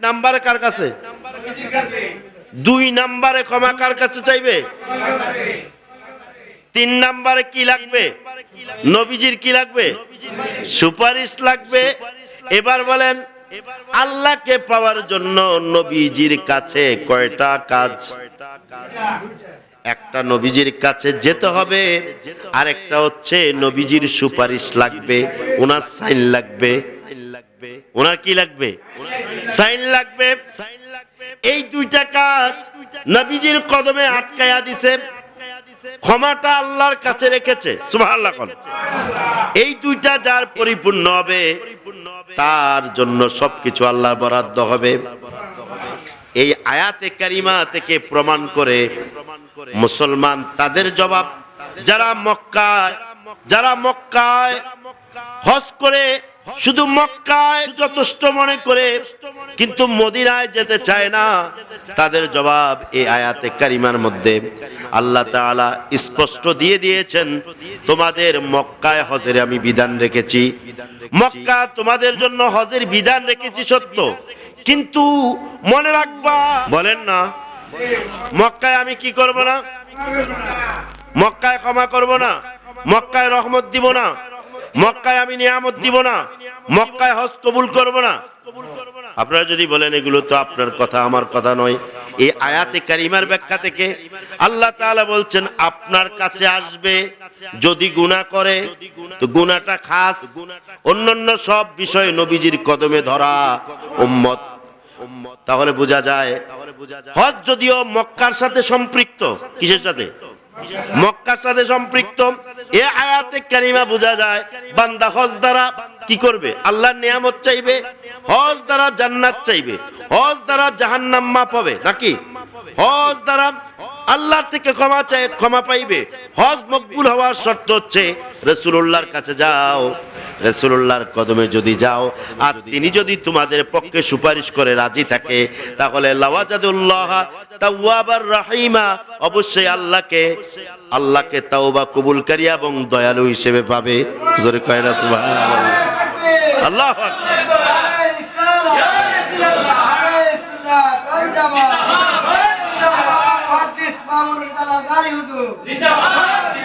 নাম্বার কার কাছে? দুই নাম্বারে ক্ষমা কার কাছে চাইবে? তিন নাম্বারে কি লাগবে? নবীজির কি লাগবে? সুপারিশ লাগবে। এবার বলেন আল্লাহকে পাওয়ার জন্য নবীজির কাছে কয়টা কাজ? একটা নবীজির কাছে যেতে হবে, আর একটা হচ্ছে নবীজির সুপারিশ লাগবে, ওনার সাইন লাগবে। ওনার কি লাগবে? সাইন লাগবে। এই দুইটা কাজ নবীজির কদমে আটকায়া দিছে। ক্ষমাটা আল্লাহর কাছে রেখেছে। সুবহানাল্লাহ। এই দুইটা যার পরিপূর্ণ হবে তার জন্য সবকিছু আল্লাহ বরাদ্দ হবে। এই আয়াতে কারিমা থেকে প্রমাণ করে মুসলমান তাদের জবাব, যারা মক্কায় হজ করে শুধু মক্কায় যথেষ্ট মনে করে কিন্তু মদিনায় যেতে চায় না, তাদের জবাব এই আয়াতে কারিমার মধ্যে আল্লাহ তাআলা স্পষ্ট দিয়ে দিয়েছেন তোমাদের মক্কায় হজের আমি বিধান রেখেছি। মক্কা তোমাদের জন্য হজের বিধান রেখেছি সত্য, কিন্তু মনে রাখবা। বলেন না মক্কায় আমি কি করব না? মক্কায় ক্ষমা করব না, মক্কায় রহমত দিব না, মক্কায় আমি নিয়ামত দিব না, মক্কায় হজ কবুল করব না। আপনারা যদি বলেন এগুলো তো আপনার কথা, আমার কথা নয়, এই আয়াতে কারিমার ব্যাখ্যা থেকে আল্লাহ তাআলা বলছেন আপনার কাছে আসবে যদি গুনাহ করে, তো গুনাহটা খাস, অন্যান্য সব বিষয় নবীজির কদমে ধরা উম্মত। তাহলে বোঝা যায় হজ যদিও মক্কার সাথে সম্পৃক্ত। কিসের সাথে? মক্কার সাথে সম্পৃক্ত। এই আয়াতে কারিমা বোঝা যায় বান্দা হজ দ্বারা কি করবে? আল্লাহর নিয়ামত চাইবে, হজ দ্বারা জান্নাত চাইবে, হজ দ্বারা জাহান্নাম মাফ হবে নাকি? হজ দ্বারা আল্লাহ থেকে ক্ষমা পাইবে। হজ মকবুল হওয়ার শর্ত হচ্ছে রাসূলুল্লাহর কাছে যাও, রাসূলুল্লাহর কদমে যদি যাও আর তিনি যদি তোমাদের পক্ষে সুপারিশ করে রাজি থাকে, তাহলে লাওয়াজাদুল্লাহ তাওয়াবার রহিমা, অবশ্যই আল্লাহকে তাওবা কবুলকারী এবং দয়ালু হিসেবে পাবে। জোরে কয় না সুবহানাল্লাহ। আল্লাহু আকবার।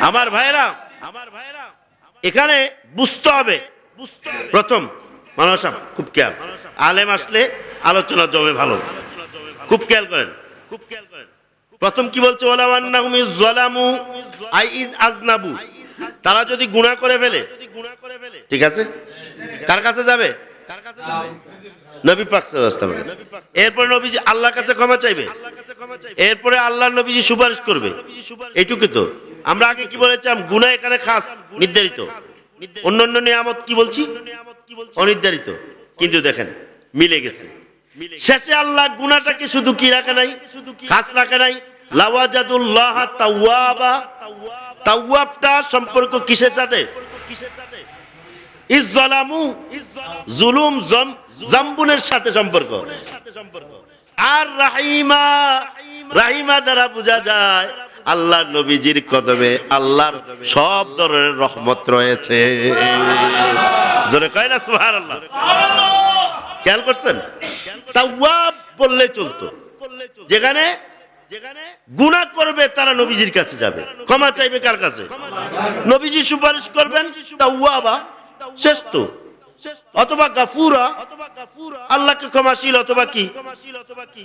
আমার ভাইরা এখানে বুঝতে হবে, প্রথম মানুষ খুব খেয়াল, আলেম আসলে আলোচনা জমে ভালো, খুব খেয়াল করেন। প্রথম কি বলছে? তারা যদি গুনাহ করে ফেলে, ঠিক আছে, কার কাছে যাবে? নবী পাক সাল্লাল্লাহু আলাইহি ওয়াসাল্লাম। এরপরে নবীজি আল্লাহর কাছে ক্ষমা চাইবে, এরপরে আল্লাহর নবীজি সুপারিশ করবে। এইটুকু তো। আমরা আগে কি বলেছিলাম? গুনাহ এখানে খাস নির্ধারিত, অন্যান্য নিয়ামত কি বলছি অনির্ধারিত। কিন্তু দেখেন মিলে গেছে। শেষে আল্লাহ গুনাহটাকে শুধু কি রাখে নাই, খাস রাখে নাই, লাওয়াজাদুল্লাহ তাওয়াবা। তাওয়াবটা সম্পর্ক কিসের সাথে? ইজ্জালামু, জুলুম জাম্বুনের সাথে সম্পর্ক। আর রাহিমা, রাহিমা দ্বারা বোঝা যায় আল্লাহর নবীজির কদমে আল্লাহর সব ধরনের রহমত রয়েছে। জোরে কয় না সুবহানাল্লাহ? খেয়াল করছেন? তাওয়াব বললে চলতো, যেখানে গুনাহ করবে তারা নবীজির কাছে যাবে, ক্ষমা চাইবে কার কাছে? নবীজি সুপারিশ করবেন, তাওয়াবা শেষ তো। অথবা গাফুরা, আল্লাহকে ক্ষমাশীল, অথবা কি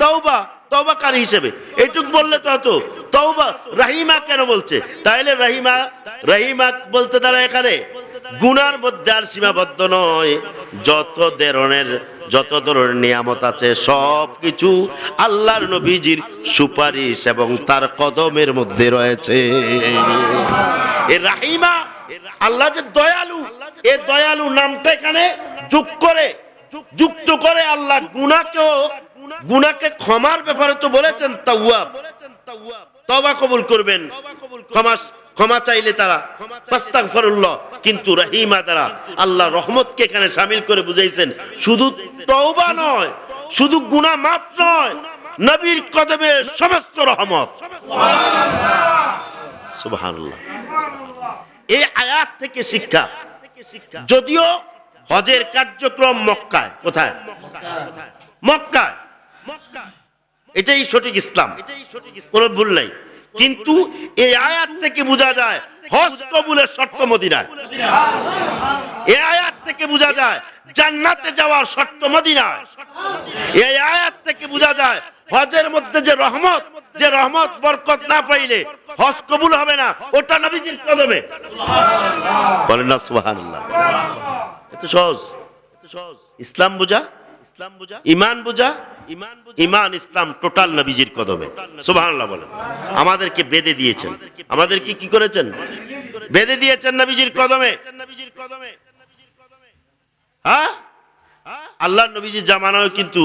তওবা, তওবাকারী হিসেবে। এইটুক বললে তো হতো। তওবা, রাহিমা কেন বলছে? তাইলে রাহিমা, রাহিমা বলতে তারা এখানে গুনার মধ্যে আর সীমাবদ্ধ নয়, যত ধরনের নিয়ামত আছে সব কিছু আল্লাহর নবীজির সুপারিশ এবং তার কদমের মধ্যে রয়েছে। এই রাহিমা, আল্লাহ যে দয়ালু, এই দয়ালু নামটা এখানে যুক্ত করে আল্লাহ গুনাহকে ক্ষমার ব্যাপারে তো বলেছেন তাওয়াব, তওবা কবুল করবেন, ক্ষমা চাইলে তারা ফাস্তাগফিরুল্লাহ। কিন্তু রহিমা দ্বারা আল্লাহ রহমতকে এখানে শামিল করে বুঝাইছেন। শুধু তওবা নয়, শুধু গুনাহ মাফ নয়, নবীর কদমে সমস্ত রহমত। সুবহানাল্লাহ। এই আয়াত থেকে শিক্ষা, যদিও হজের কার্যক্রম মক্কায়, কোথায়? মক্কায়। এটাই সঠিক ইসলাম, কোনো ভুল নাই। কিন্তু এই আয়াত থেকে বোঝা যায় হজ কবুলের শর্ত মদিনায়। এই আয়াত থেকে বোঝা যায় জান্নাতে যাওয়ার শর্ত মদিনায়। এই আয়াত থেকে বোঝা যায় হজের মধ্যে যে রহমত বরকত না পাইলে হজ কবুল হবে না, ওটা নবীজির কদমে। বলেন না সুবহানাল্লাহ? এত সহজ ইসলাম বোঝা, ইমান বোঝা। ইমান ইসলাম টোটাল নবীজির কদমে। সুবহানাল্লাহ বলেন। আমাদেরকে বেঁধে দিয়েছেন, আমাদেরকে কি করেছেন? বেঁধে দিয়েছেন নবীজির কদমে। হ্যাঁ, আল্লাহর নবীজির জামানায় কিন্তু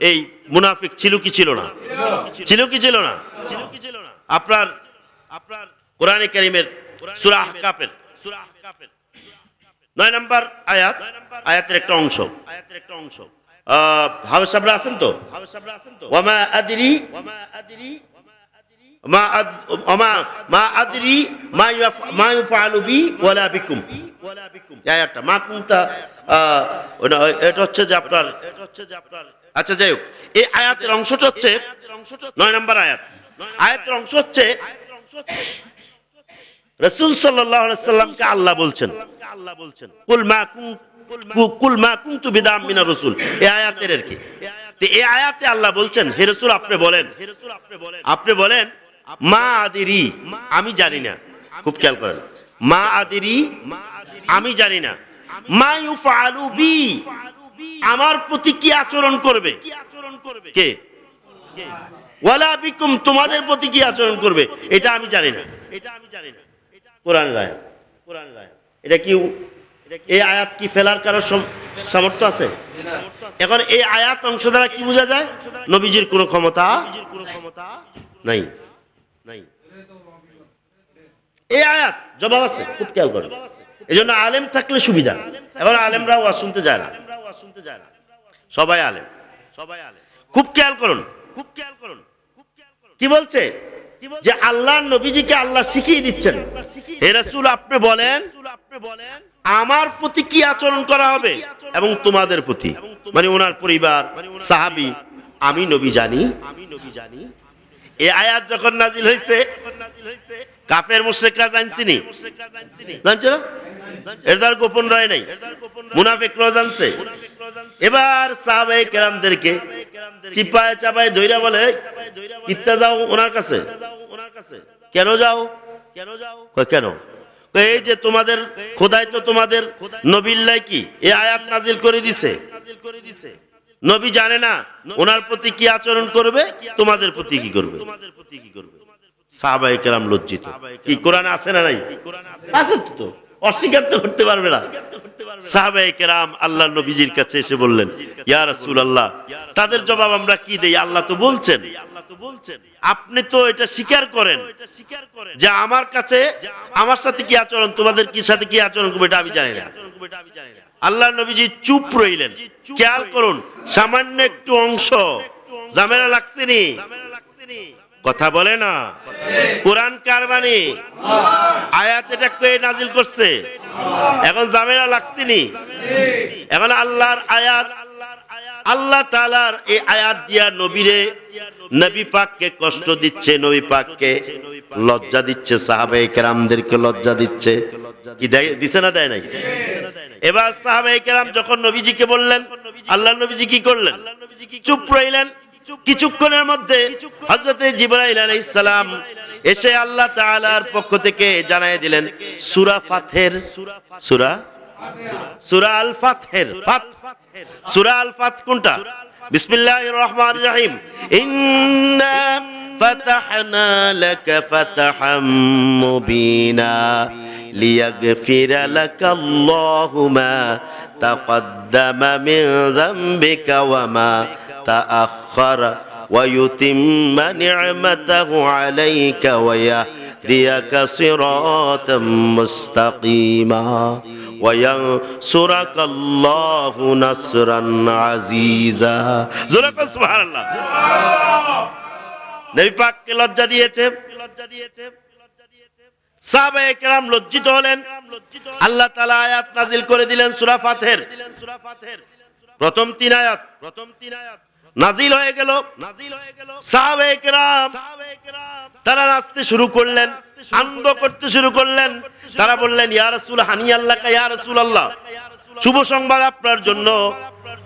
এই মুনাফিক ছিল কি ছিল না? ছিল কি ছিল না? আপনার কোরআনে কারীমের সূরা আহকাফের 9 নম্বর আয়াতের একটা অংশ। হাফেজ সাহেবরা আছেন তো? ওয়ামা আদরি মা ইউফআলু বি ওয়ালা বিকুম। আয়াতটা মা কুনতা, এটা হচ্ছে যে আপনার, আচ্ছা যাই হোক, এই আয়াতের অংশটা হচ্ছে 9 নম্বর আয়াত। আয়াতের অংশ হচ্ছে রাসূল সাল্লাল্লাহু আলাইহি সাল্লামকে আল্লাহ বলছেন, কুল মা কুনতু বিদআম মিনার রাসূল। এই আয়াতের আর কি, তো এই আয়াতে আল্লাহ বলছেন, হে রাসূল আপনি বলেন মা আদিরি, আমি জানি না। খুব খেয়াল করেন, মা আদিরি, আমি জানি না। মা ইউফআলু বি, আমার প্রতি কি আচরণ করবে কে? ওয়ালা বিকুম, তোমাদের প্রতি কি আচরণ করবে এটা আমি জানি না। কোরআনের আয়াত। এটা কি, এই আয়াত কি ফেলার কারো সামর্থ্য আছে? এখন এই আয়াত অংশ দ্বারা কি বোঝা যায়? নবীজির কোনো ক্ষমতা নাই। এই আয়াত জবাব আছে, খুব খেয়াল করেন। এই জন্য আলেম থাকলে সুবিধা। এবার আলেমরা ওয়াজ শুনতে যায় না, সবাই আলেম। খুব খেয়াল করুন, কি বলছে? যে আল্লাহ নবীজিকে আল্লাহ শিখিয়ে দিচ্ছেন, হে রাসূল আপনি বলেন আমার প্রতি কি আচরণ করা হবে এবং তোমাদের প্রতি, মানে ওনার পরিবার, সাহাবী, আমি নবী জানি। এই আয়াত যখন নাজিল হয়েছে কাফের মুশরিকরা জানছিনি, জানছে না? এর দ্বার গোপন রয় নাই, মুনাফিকরাও জানছে। এবার সাহাবায়ে কেরামদেরকে চিপায় চাপায় ধইরা বলে, কিত্তা যাও ওনার কাছে। কেন যাও? কেন? এই যে তোমাদের খোদাই তো তোমাদের নবিল্লাই কি এই আয়াত নাজিল করে দিছে, নবী জানে না ওনার প্রতি কি আচরণ করবে, তোমাদের প্রতি কি করবে। সাহাবায়ে কেরাম লজ্জিত। কি কোরআনে আছে না নাই? আছে তো, অস্বীকার তো করতে পারবে না। সাহাবায়ে কেরাম আল্লাহর নবীজির কাছে এসে বললেন, ইয়া রাসূলুল্লাহ, তাদের জবাব আমরা কি দেই? আল্লাহ তো বলছেন, আপনি তো এটা স্বীকার করেন যে আমার কাছে আমার সাথে কি আচরণ, তোমাদের কি সাথে কি আচরণ করবে এটা আমি জানি না। আল্লাহর নবীজি চুপ রইলেন। খেয়াল করুন, সামান্য একটু অংশ ঝামেলা লাগছেনি, কথা বলে না। কোরআন কার বাণী, আয়াত এটা কে নাজিল করছে? এখন ঝামেলা লাগছেনি, এখন আল্লাহর আয়াত, আল্লাহ তাআলার এই আয়াত দিয়া নবীরে, নবী পাককে কষ্ট দিচ্ছে, নবী পাককে লজ্জা দিচ্ছে, সাহাবায়ে কেরামদেরকে লজ্জা দিচ্ছে। কি দিছে না, দেয় নাই? এবার সাহাবায়ে কেরাম যখন নবীজিকে বললেন, আল্লাহর নবীজি কি করলেন? চুপ রইলেন। কিছুক্ষণের মধ্যে হযরতে জিবরাইল আলাইহিস সালাম এসে আল্লাহ তাআলার পক্ষ থেকে জানায় দিলেন সূরা ফাতহের, সূরা আল ফাতহের, সূরা আল ফাত কোনটা? বিসমিল্লাহির রহমানির রহিম। ইন্না ফাতাহনা লাকা ফাতহাম মুবিনা লিয়াগফিরা লাকাল্লাহু মা তাকদ্দামা মিন যামবিকা ওয়া মা তাআখারা ওয়া ইউতিম্মা নি'মাতাহু আলাইকা ওয়া ইয়াহদিয়াকা সিরাতাম মুস্তাকিমা ওয়া ইয়ানসুরাকাল্লাহু নাসরান আজিজা। জোরে বল সুবহানাল্লাহ। নবী পাককে লজ্জা দিয়েছে। সাহাবায়ে কেরাম লজ্জিত হলেন। আল্লাহ তাআলা আয়াত নাজিল করে দিলেন সূরা ফাতহের প্রথম 3 আয়াত নাজিল হয়ে গেল। সাহাবায়ে কেরাম তারা নাচতে শুরু করলেন, আনন্দ করতে শুরু করলেন। তারা বললেন, ইয়া রাসূল হানিয়াল্লাকা, ইয়া রাসূলুল্লাহ, শুভ সংবাদ আপনার জন্য।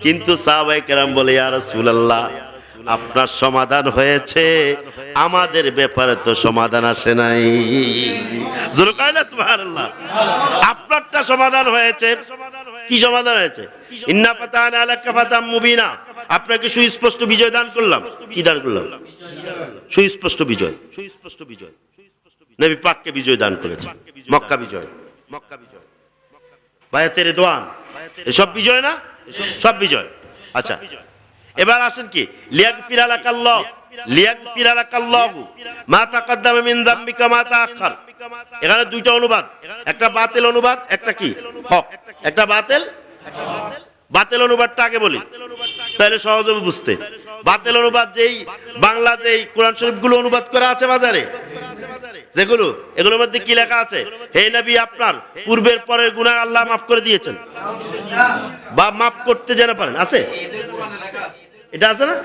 কিন্তু সাহাবায়ে কেরাম বলে, ইয়া রাসূলুল্লাহ, আপনার সমাধান হয়েছে, আমাদের ব্যাপারে তো সমাধান আসে নাই। জোরে কয় না সুবহানাল্লাহ। আপনারটা সমাধান হয়েছে। কি সমাধান হয়েছে? ইন্না ফাতাহনা লাকা ফাতাম মুবিনা, আপনাকে সুস্পষ্ট বিজয় দান করলাম। কি দান করলাম? সুস্পষ্ট বিজয়। নবী পাককে বিজয় দান করেছে। মক্কা বিজয়, বায়াতের রিদওয়ান, এসব বিজয় না? সব বিজয়। আচ্ছা, এবার আসেন কি লিয়াগফিরা লাকাল্লাহ, লিয়াগফিরা লাকাল্লাহু মা তাকদ্দামা মিন যামবিকা মা তাআখার। এখানে দুইটা অনুবাদ, একটা বাতিল অনুবাদ, একটা কি হক। একটা বাতিল অনুবাদটা আগে বলি, তাহলে সহজ হবে বুঝতে। বাতিল অনুবাদ যেই বাংলা যেই কোরআন শরীফগুলো অনুবাদ করা আছে বাজারে, যেগুলো, এগুলোর মধ্যে কি লেখা আছে? হে নবী, আপনার পূর্বের পরের গুনাহ আল্লাহ মাফ করে দিয়েছেন, বা মাফ করতে যেন পারেন। আছে, এটা আছে না?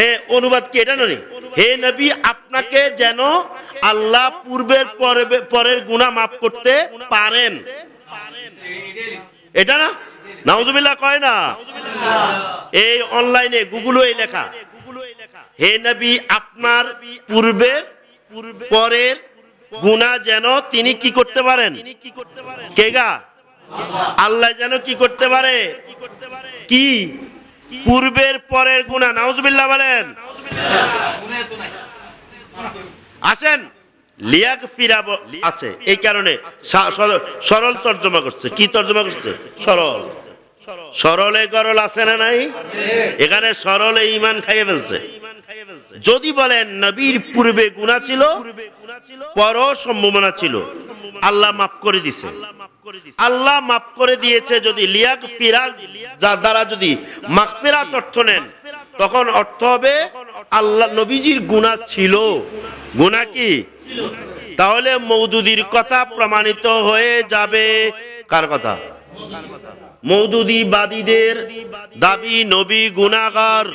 এ অনুবাদ কি এটা নয়? হে নবী, আপনাকে যেন আল্লাহ পূর্বের পরের গুনাহ মাফ করতে পারেন, এটা না? নাউজুবিল্লাহ কয় না? এই অনলাইনে গুগলে এই লেখা, হে নবী, আপনার পরের গুনাহ যেন তিনি কি করতে পারেন? কেগা? আল্লাহ যেন কি করতে পারে? কি? পূর্বের পরের গুনাহ। নাউজুবিল্লাহ বলেন। আসেন, লিয়াগফিরা আছে, এই কারণে সরল তর্জমা করছে। কি তর্জমা করছে? সরল। সরলে গরল আছে না নাই? এখানে সরলে ঈমান খাইয়ে ফেলছে। যদি বলেন নবীর পূর্বে গুনাহ ছিল, পরও সম্ভাবনা ছিল, আল্লাহ মাফ করে দিয়েছে। আল্লাহ মাফ করে দিয়েছে যদি লিয়াগফিরা দ্বারা যদি মাগফিরাত অর্থ নেন, তখন অর্থ হবে আল্লাহ নবীজির গুনাহ ছিল। গুনাহ কি? তাহলে মওদুদির কথা প্রমাণিত হয়ে যাবে। কার কথা? মওদুদীবাদীদের দাবি নবী গুনাহগার।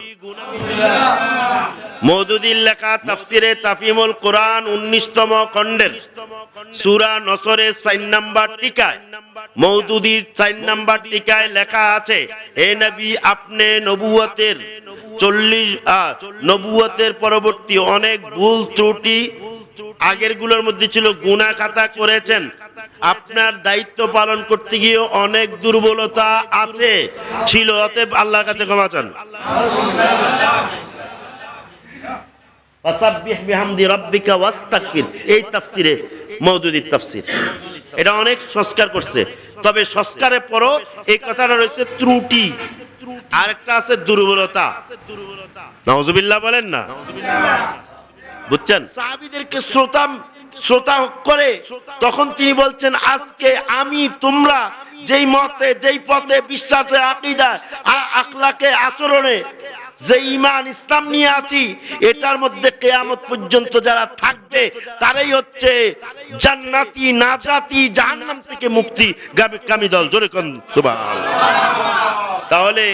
মওদুদীর লেখা তাফসিরে তাফহিমুল কোরআন 19তম খণ্ডের সূরা নসরের 4 নম্বর টিকায় মওদুদীর 4 নম্বর টিকায় লেখা আছে, হে নবী, আপনি নবুয়তের পরবর্তী অনেক ভুল ত্রুটি আগের গুলোর মধ্যে ছিল, গুনাহ খাতা করেছেন। আপনার দায়িত্ব পালন করতে গিয়ে অনেক দুর্বলতা ছিল, অতএব আল্লাহর কাছে ক্ষমা চান। ফাসাব্বিহ বিহামদি রাব্বিকা ওয়াস্তাগফির, এই তাফসিরে মওদুদীর তাফসির। এটা অনেক সংস্কার করছে, তবে সংস্কারের পরও এই কথাটা রয়েছে ত্রুটি, আরেকটা আছে দুর্বলতা। নাউজুবিল্লাহ বলেন না, বুঝছেন? সাহাবীদেরকে শ্রোতা করে তখন তিনি বলছেন, আজকে আমি তোমরা যেই মতে, যেই পথে, বিশ্বাসে, আকীদা, আখলাকে, আচরণে, যে ঈমান ইসলাম নিয়ে আছি, এটার মধ্যে কিয়ামত পর্যন্ত যারা থাকবে তারাই হচ্ছে জান্নাতি, নাজাতি, জাহান্নাম থেকে মুক্তি গামী দল। জোরে কোন সুবহানাল্লাহ। তাহলে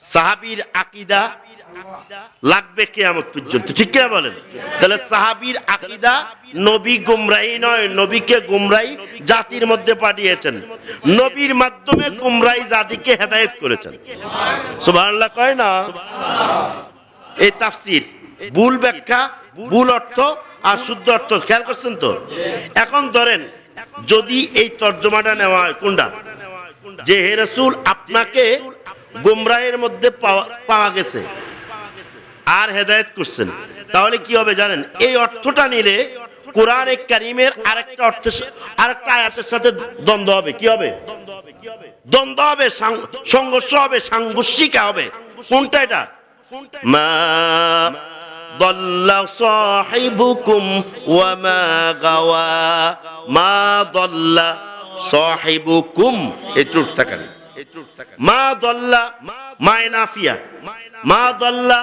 সাহাবীর আকীদা লাগবে কিয়ামত পর্যন্ত, ঠিক কিনা বলেন? তাহলে সাহাবীর আকীদা নবী গুমরাহি নয়, নবীকে গুমরাহি জাতির মধ্যে পাঠিয়েছেন, নবীর মাধ্যমে গুমরাহি জাতিকে হেদায়েত করেছেন। সুবহানাল্লাহ কয় না? এই তাফসীর ভুল ব্যাখ্যা, ভুল অর্থ আর শুদ্ধ অর্থ খেয়াল করছেন তো? এখন ধরেন যদি এই তর্জমাটা নেওয়া হয়, কোনটা? যে হে রাসূল, আপনাকে গুমরাহের মধ্যে পাওয়া গেছে আর হেদায়েত করছেন, তাহলে কি হবে জানেন? এই অর্থটা নিলে কোরআনে কারীমের আরেকটা আয়াতের সাথে দ্বন্দ্ব হবে। কি হবে? দ্বন্দ্ব হবে, সংঘর্ষ হবে, সাংঘর্ষিকা হবে। কোনটা এটা? মা দাল্লা সাহিবুকুম ওয়া মা গাওয়া, মা দাল্লা সাহিবুকুম, একটু থাকেন। মা দাল্লা মায়ে নাফিয়া, মা দাল্লা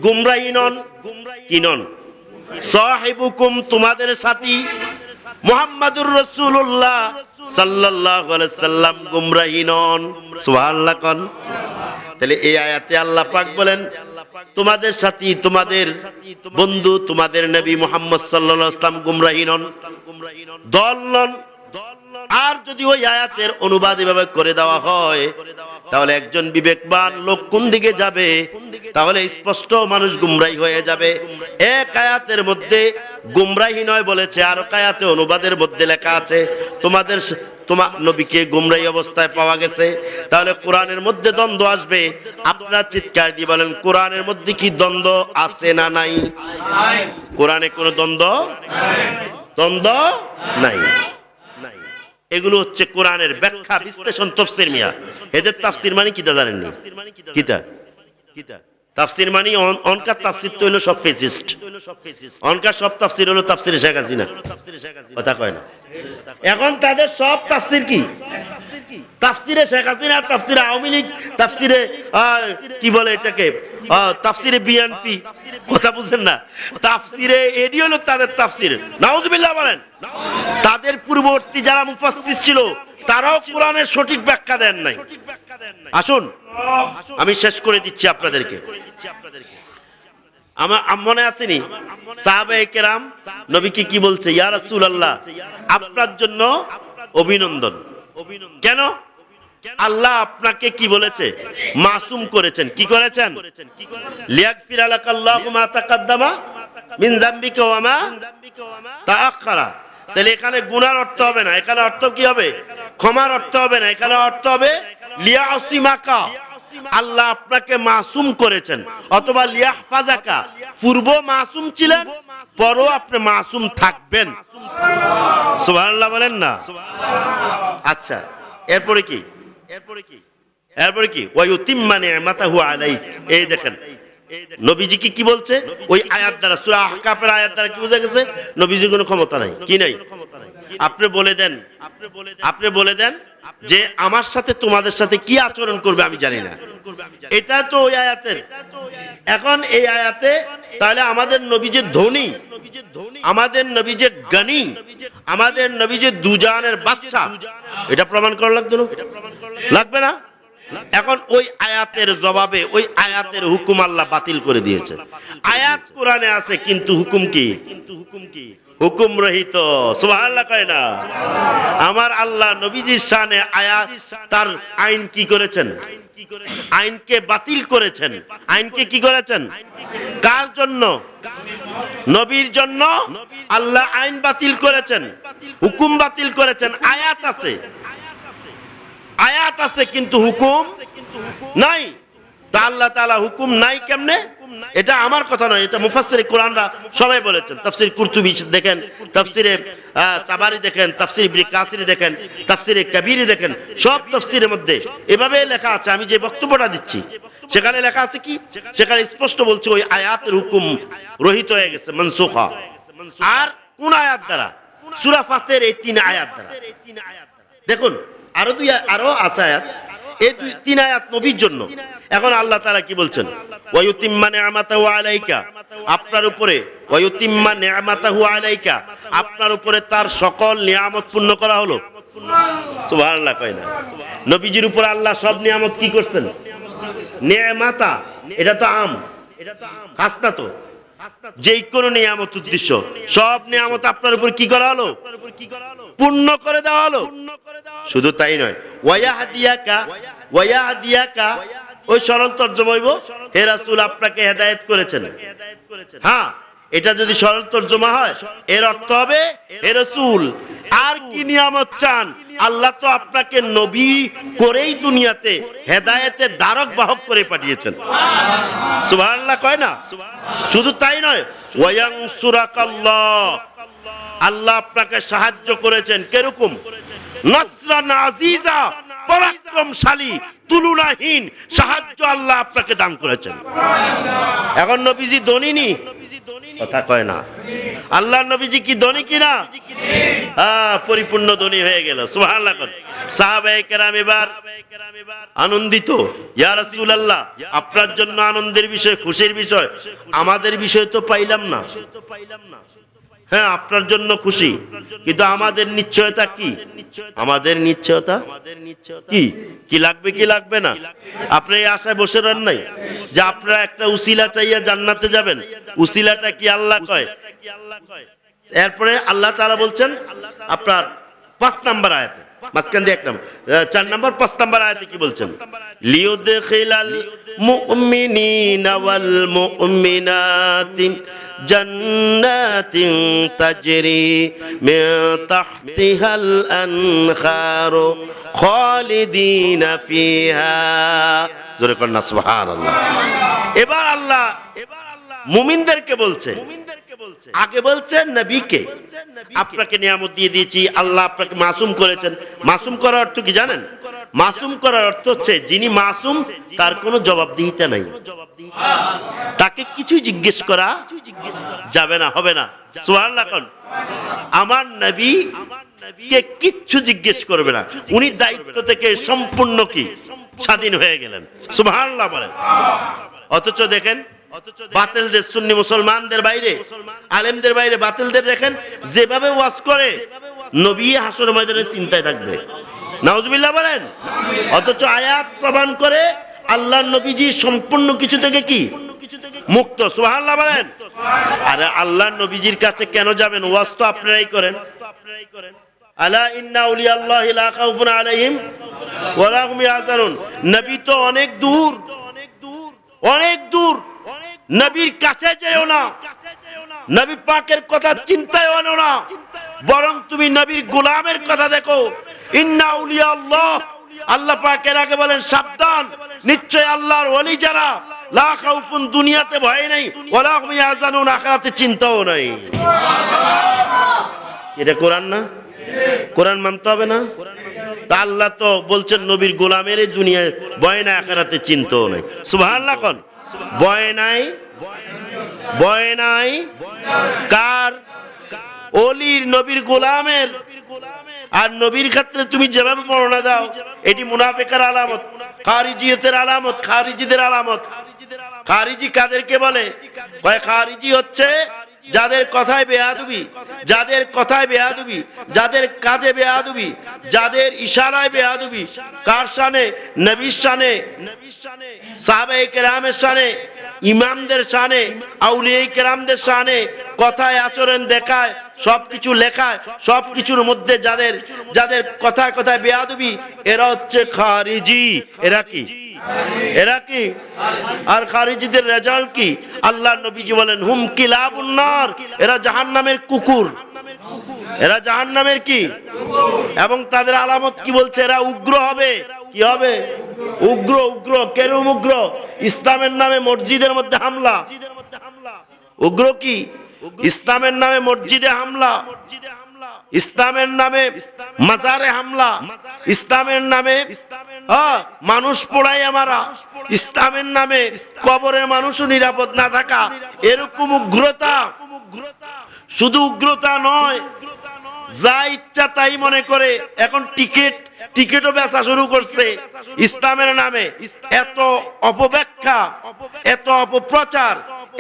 গুমরাহি নন, কি নন? সাহিবুকুম তোমাদের সাথী মুহাম্মাদুর রাসূলুল্লাহ সাল্লাল্লাহু আলাইহি সাল্লাম গুমরাহি নন। সুবহানাল্লাহ কোন? তাহলে এই আয়াতে আল্লাহ পাক বলেন, তোমাদের সাথী, তোমাদের বন্ধু, তোমাদের নবী মুহাম্মদ সাল্লাল্লাহু আলাইহি সাল্লাম গুমরাহি নন, দল নন। আর যদি ওই আয়াতের অনুবাদ এভাবে করে দেওয়া হয়, তাহলে একজন বিবেকবান লোক কোন দিকে যাবে? তাহলে স্পষ্ট মানুষ গুমরাহি হয়ে যাবে। এক আয়াতের মধ্যে গুমরাহি নয় বলেছে, আর এক আয়াতে অনুবাদের মধ্যে লেখা আছে তোমার নবীকে গুমরাহি অবস্থায় পাওয়া গেছে। তাহলে কোরআনের মধ্যে দ্বন্দ্ব আসবে। আপনারা চিৎকার দিয়ে বলেন, কোরআনের মধ্যে কি দ্বন্দ্ব আছে না নাই? কোরআনে কোনো দ্বন্দ্ব নাই। এগুলো হচ্ছে কোরআনের ব্যাখ্যা, বিশ্লেষণ, তাফসীর। মিয়া এদের তাফসীর মানে কিটা জানেননি? কিটা তাফসীর মানে অনকার তাফসীর তো হলো সব ফেসিস্ট, অনকার সব তাফসীর হলো তাফসীরে শেখ হাসিনা। কথা কয় না? এখন তাদের সব তাফসীর কি? তাফসীরে শেখ হাসিনা, তাফসীরে আওয়ামী লীগ, তাফসীরে কি বলে এটাকে, তাফসীরে বিএনপি। কথা বুঝেন না? তাফসীরে এডি হলো তাদের তাফসীর। নাউজুবিল্লাহ বলেন। তাদের পূর্ববর্তী যারা মুফাসসির ছিল তারাও কোরআনের সঠিক ব্যাখ্যা দেন নাই। আসুন আমি শেষ করে দিচ্ছি আপনাদেরকে। আমার মনে আছে নি সাহাবায়ে কেরাম নবীকে কি বলছে? ইয়া রাসূলুল্লাহ, আপনার জন্য অভিনন্দন। কেন? আল্লাহ আপনাকে কি বলেছে? মাসুম করেছেন। কি করেছেন? লিয়াগফিরা লাকাল্লাহু মা তাকাদ্দামা মিন যামবিকা ওয়া মা তাআখারা। তাহলে এখানে গুনার অর্থ হবে না, এখানে অর্থ কি হবে? ক্ষমার অর্থ হবে না, এখানে অর্থ হবে লিয়াসিমাকা, আল্লাহ আপনাকে মাসুম করেছেন। অথবা লিয়াহফাজাকা, পূর্ব মাসুম ছিলেন, পরও আপনি মাসুম থাকবেন। সুবহানাল্লাহ বলেন না? আচ্ছা, এরপরে কি? ওয়া ইউতিম্মা নি'মাতাহু আলাইক। এই দেখেন নবীজি কি বলছে ওই আয়াত দ্বারা, সূরা আহকাফের আয়াত দ্বারা কি বোঝা গেছে? নবীজির কোনো ক্ষমতা নাই। কি নাই? আপনি বলে দেন যে আমার সাথে তোমাদের সাথে কি আচরণ করবে আমি জানি না, এটা তো ওই আয়াতের। এখন এই আয়াতে তাহলে আমাদের নবী যে ধনী, আমাদের নবী যে জ্ঞানী, আমাদের নবী যে দুজানের বাদশা, এটা প্রমাণ করা লাগবে না? লাগবে না? এখন ওই আয়াতের জবাবে ওই আয়াতের হুকুম আল্লাহ বাতিল করে দিয়েছে। আয়াত কোরআনে আছে কিন্তু হুকুম কি? হুকুম রহিত। সুবহানাল্লাহ কয় না? আমার আল্লাহ নবীজির শানে আয়াত তার আইন কি করেছেন? আইনকে বাতিল করেছেন। আইনকে কি করেছেন? কার জন্য? নবীর জন্য আল্লাহ আইন বাতিল করেছেন, হুকুম বাতিল করেছেন। আয়াত আছে, আয়াত আছে কিন্তু হুকুম নাই। তা আল্লাহ তাআলা হুকুম নাই কেমনে? এটা আমার কথা নয়, এটা মুফাসসিরে কোরআনরা সবাই বলেছেন। তাফসীর কুরতুবী দেখেন, তাফসীরে তাবারি দেখেন, তাফসীর ইবনে কাসির দেখেন, তাফসীরে কবির দেখেন, সব তাফসীরের মধ্যে এভাবে লেখা আছে। আমি যে বক্তব্যটা দিচ্ছি সেখানে লেখা আছে কি? সেখানে স্পষ্ট বলছে ওই আয়াতের হুকুম রহিত হয়ে গেছে, মনসুখা। আর কোন আয়াত দ্বারা? সূরা ফাতির এই 3 আয়াত দ্বারা। দেখুন আরো আছে আয়াত, এই 3 আয়াত নবীর জন্য। এখন আল্লাহ তাআলা কি বলছেন? ওয়ায়ুতিম্মা নি'মাতাহু আলাইকা, আপনার উপরে, ওয়ায়ুতিম্মা নি'মাতাহু আলাইকা, আপনার উপরে তার সকল নিয়ামত পূর্ণ করা হলো। সুবহানাল্লাহ কয় না? নবীজির উপর আল্লাহ সব নিয়ামত কি করছেন? নিয়ামাতা, এটা তো আম, খাস না তো। যেই কোন নিয়ামত উদ্দেশ্য, সব নিয়ামত আপনার উপর কি করা হলো? পূর্ণ করে দেওয়া হলো। শুধু তাই নয়, ওয়ায়াহদিয়াকা, ওয়ায়াহদিয়াকা ওই সরল তর্জমা হইব হে রাসূল আপনাকে হেদায়েত করেছেন। হ্যাঁ, এটা যদি সরল তর্জমা হয় এর অর্থ হবে হে রাসূল আর কি নিয়ামত চান? আল্লাহ তো আপনাকে নবী করেই দুনিয়াতে হেদায়েতের ধারক বাহক করে পাঠিয়েছেন। সুবহানাল্লাহ কয় না? শুধু তাই নয়, ওয়ায়ানসুরাকাল্লাহ, আল্লাহ আপনাকে সাহায্য করেছেন। কিরকম? নাসরান আজিজা, পরাক্রমশালী, তুলনাহীন সাহায্য আল্লাহ আপনাকে দান করেছেন। এখন নবীজি ধনী নি? কথা কয় না। আল্লাহর নবীজি কি ধনী কিনা? পরিপূর্ণ ধনী হয়ে গেল। সুবহানাল্লাহ। সাহাবায়ে কেরাম এবার আনন্দিত, ইয়া রাসূলুল্লাহ আপনার জন্য আনন্দের বিষয়, খুশির বিষয়। আমাদের বিষয় তো পাইলাম না। হ্যাঁ, আপনার জন্য খুশি, কিন্তু আমাদের নিশ্চয়তা কি? আমাদের নিশ্চয়তা কি? কি লাগবে কি লাগবে না? আপনি এই আশায় বসে রন নাই যে আপনারা একটা উসিলা চাইয়া জান্নাতে যাবেন। উসিলাটা কি আল্লাহ কয়। এরপরে আল্লাহ তাআলা বলছেন আপনার 5 নাম্বার আয়াতে, মাঝখান দিয়ে 1 নাম্বার, 4 নাম্বার 5 নাম্বার আয়াতে কি বলছেন? লিউদখিলাল মুমিনিনা ওয়াল মুমিনাতি জান্নাতিন তাজরি মিন তাহতিহাল আনহারু খালিদিনা ফিহা। জোরে কর না সুবহানাল্লাহ। এবার আল্লাহ মুমিনদেরকে বলছে, আগে বলছেন নবীকে আপনাকে নিয়ামত দিয়ে দিয়েছি, আল্লাহ আপনাকে মাসুম করেছেন। মাসুম করার অর্থ কি জানেন? মাসুম করার অর্থ হচ্ছে যিনি মাসুম তার কোনো জবাবদিহিতা নাই, তাকে কিছু জিজ্ঞেস করা যাবে না, হবে না। সুবহানাল্লাহ। আমার নবী কে কিচ্ছু জিজ্ঞেস করবে না, উনি দায়িত্ব থেকে সম্পূর্ণ কি স্বাধীন হয়ে গেলেন। সুবহানাল্লাহ বলেন। অথচ দেখেন বাতিলদের, সুন্নি মুসলমানদের বাইরে, আলেমদের বাইরে বাতিলদের দেখেন যেভাবে ওয়াজ করে, নবী হাসর ময়দানে চিন্তায় থাকবে। নাউজুবিল্লাহ বলেন। অথচ আয়াত প্রমাণ করে আল্লাহর নবীজি সম্পূর্ণ কিছু থেকে কি মুক্ত। সুবহানাল্লাহ বলেন। আরে আল্লাহর নবীজির কাছে কেন যাবেন? ওয়াজ তো আপনারাই করেন। আলা ইন্না আউলিয়াল্লাহি লা খাউফুন আলাইহিম ওয়া লা হুম ইয়াহজানুন। নবী তো অনেক দূর, অনেক দূর। নবীর কাছে যেও না, নবী পাকের কথা চিন্তায় আনো না, বরং তুমি নবীর গোলামের কথা দেখো। ইন্না আউলিয়া আল্লাহ, আল্লাহ পাকের আগে বলেন সাবধান, নিশ্চয় আল্লাহর ওলি যারা লা খাউফুন, দুনিয়াতে ভয় নেই, ওয়ালা হুম ইয়াহজানুন, আখিরাতে চিন্তাও নাই। এটা কোরআন না? কোরআন মানতে হবে না? তা আল্লাহ তো বলছেন নবীর গোলামের দুনিয়ায় ভয় নাই, আখিরাতে চিন্তাও নাই। সুবহানাল্লাহ। কোন ভয় নাই? ভয় নাই কার? ওলির, নবীর গোলামের। আর নবীর ক্ষেত্রে তুমি যেভাবে বর্ণনা দাও এটি মুনাফিকের আলামত, খারিজিয়তের আলামত, খারিজিদের আলামত। খারিজি কাদেরকে বলে? খারিজি হচ্ছে যাদের কথায় বেয়াদবি, যাদের কথায় বেয়াদবি, যাদের কাজে বেয়াদবি, যাদের ইশারায় বেয়াদবি। কার শানে? নবীর শানে, সাহাবায়ে কেরামের শানে, ইমামদের শানে, আউলিয়া কেরামদের শানে। কথায় আচরণ দেখায়, সবকিছু লেখায়, সবকিছুর মধ্যে যাদের যাদের কথায় কথায় বেয়াদবি, এরা হচ্ছে খারিজি। এরা কি? এরা কি? আর খারিজিদের রেজাল্ট কি? আল্লাহ নবীজি বলেন হুম কিলাবুন নার, এরা জাহান্নামের কুকুর। এরা জাহান্নামের কি? এবং তাদের আলামত কি বলছে? এরা উগ্র হবে। কি হবে? উগ্র। উগ্র কেরম উগ্র? ইসলামের নামে মসজিদের মধ্যে হামলা। উগ্র কি? ইসলামের নামে মসজিদে হামলা, ইসলামের নামে মাজারে হামলা, ইসলামের নামে মানুষ পোড়াইয়া মারা, ইসলামের নামে কবরে মানুষও নিরাপদ না থাকা। এরকম উগ্রতা। শুধু উগ্রতা নয়, যা ইচ্ছা তাই মনে করে। এখন টিকিটও বেচা শুরু করছে ইসলামের নামে। এত অপব্যাখ্যা, এত অপপ্রচার,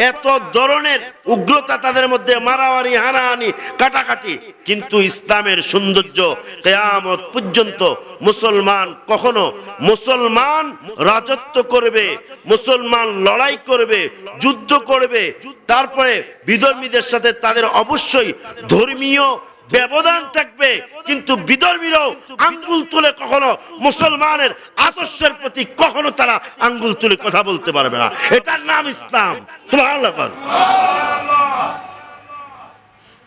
এত ধরনের উগ্রতা তাদের মধ্যে, মারামারি, হানাহানি, কাটাকাটি। কিন্তু ইসলামের সৌন্দর্য কিয়ামত পর্যন্ত মুসলমান কখনো, মুসলমান রাজত্ব করবে, মুসলমান লড়াই করবে, যুদ্ধ করবে, তারপরে বিধর্মীদের সাথে তাদের অবশ্যই ধর্মীয় ব্যবধান থাকবে, কিন্তু বিধর্মীরাও আঙ্গুল তুলে কখনো মুসলমানের আদর্শের প্রতি কখনো তারা আঙ্গুল তুলে কথা বলতে পারবে না। এটার নাম ইসলাম। সুবহানাল্লাহ।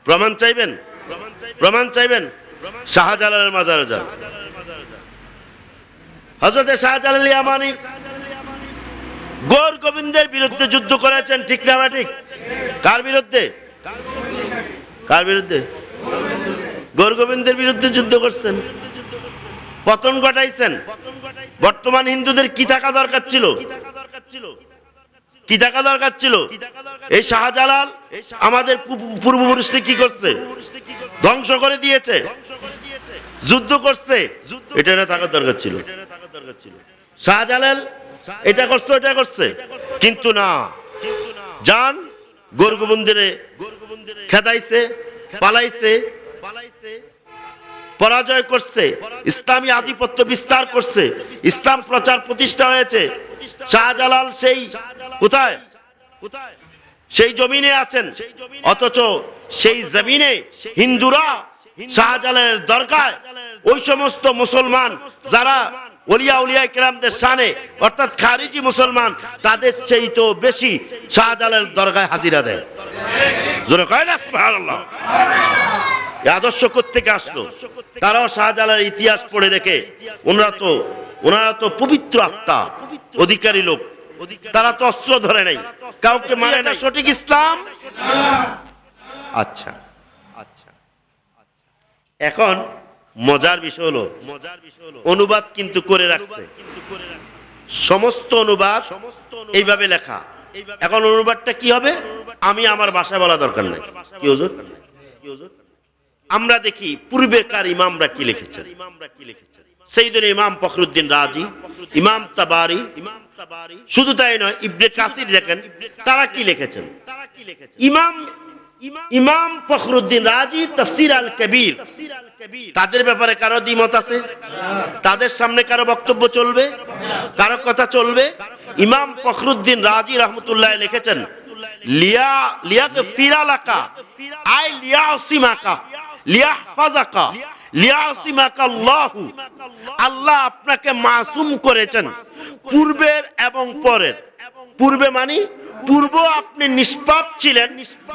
প্রমাণ চাইবেন? প্রমাণ চাইবেন? শাহজালালের মাজারে যান। হযরত শাহজালাল ইয়ামানি গৌর গোবিন্দের বিরুদ্ধে যুদ্ধ করেছেন, ঠিক না ঠিক? কার বিরুদ্ধে? কার বিরুদ্ধে? গৌর গোবিন্দের বিরুদ্ধে যুদ্ধ করছেন, পতন ঘটাইছেন। বর্তমান হিন্দুদের কি থাকা দরকার ছিল? কি থাকা দরকার ছিল? এই শাহজালাল আমাদের পূর্বপুরুষকে কি করছে? ধ্বংস করে দিয়েছে, যুদ্ধ করছে। এটা না থাকার দরকার ছিল। শাহজালাল এটা করছে, এটা করছে, কিন্তু না। যান গৌর গোবিন্দরে খেদাইছে, পালাইছে, পরাজয় করছে, ইসলামী আধিপত্য বিস্তার করছে, ইসলাম প্রচার প্রতিষ্ঠা হয়েছে। শাহজালাল সেই কোথায়? সেই জমিনে আছেন, অথচ সেই জমিনে হিন্দুরা শাহজালালের দরগায় ওই সমস্ত মুসলমান যারা ওলিয়া উলিয়া কেরামদের শানে, অর্থাৎ খারিজি মুসলমান, তাদের চেয়েও বেশি শাহজালালের দরগায় হাজিরা দেয়। জোরে কয় না সুবহানাল্লাহ। আদর্শ কোত্থেকে আসলো? তারাও শাহজালালের ইতিহাস পড়ে দেখে ওনারা তো পবিত্র আত্মা, অধিকারী লোক। তারা তো অস্ত্র ধরে নাই, কাউকে মারে না। সঠিক ইসলাম। আচ্ছা আচ্ছা, এখন মজার বিষয় হলো অনুবাদ কিন্তু করে রাখছে, সমস্ত অনুবাদ এইভাবে লেখা। এখন অনুবাদটা কি হবে? আমি আমার ভাষায় বলা দরকার নাই। কি হুজুর? আমরা দেখি পূর্বেকার ইমামরা কি লিখেছেন। সাইয়্যিদুল ইমাম ফখরুদ্দিন রাজি, ইমাম তাবারি, শুধু তাই নয়, ইবনে কাসির দেখেন তারা কি লিখেছেন। ইমাম ফখরুদ্দিন রাজি তাফসীর আল কবির, তাদের ব্যাপারে কারো দ্বিমত আছে? তাদের সামনে কারো বক্তব্য চলবে? কারো কথা চলবে? ইমাম ফখরুদ্দিন রাজি রহমতুল্লাহ লিখেছেন লিয়াগফিরা লাকা আই লিয়াসিমাকা লিয়াহফাজাকা লিয়াসিমাকা আল্লাহু, আল্লাহ আপনাকে মাসুম করেছেন পূর্বের এবং পরের। পূর্বে মানে পূর্ব আপনি নিষ্পাপ ছিলেন,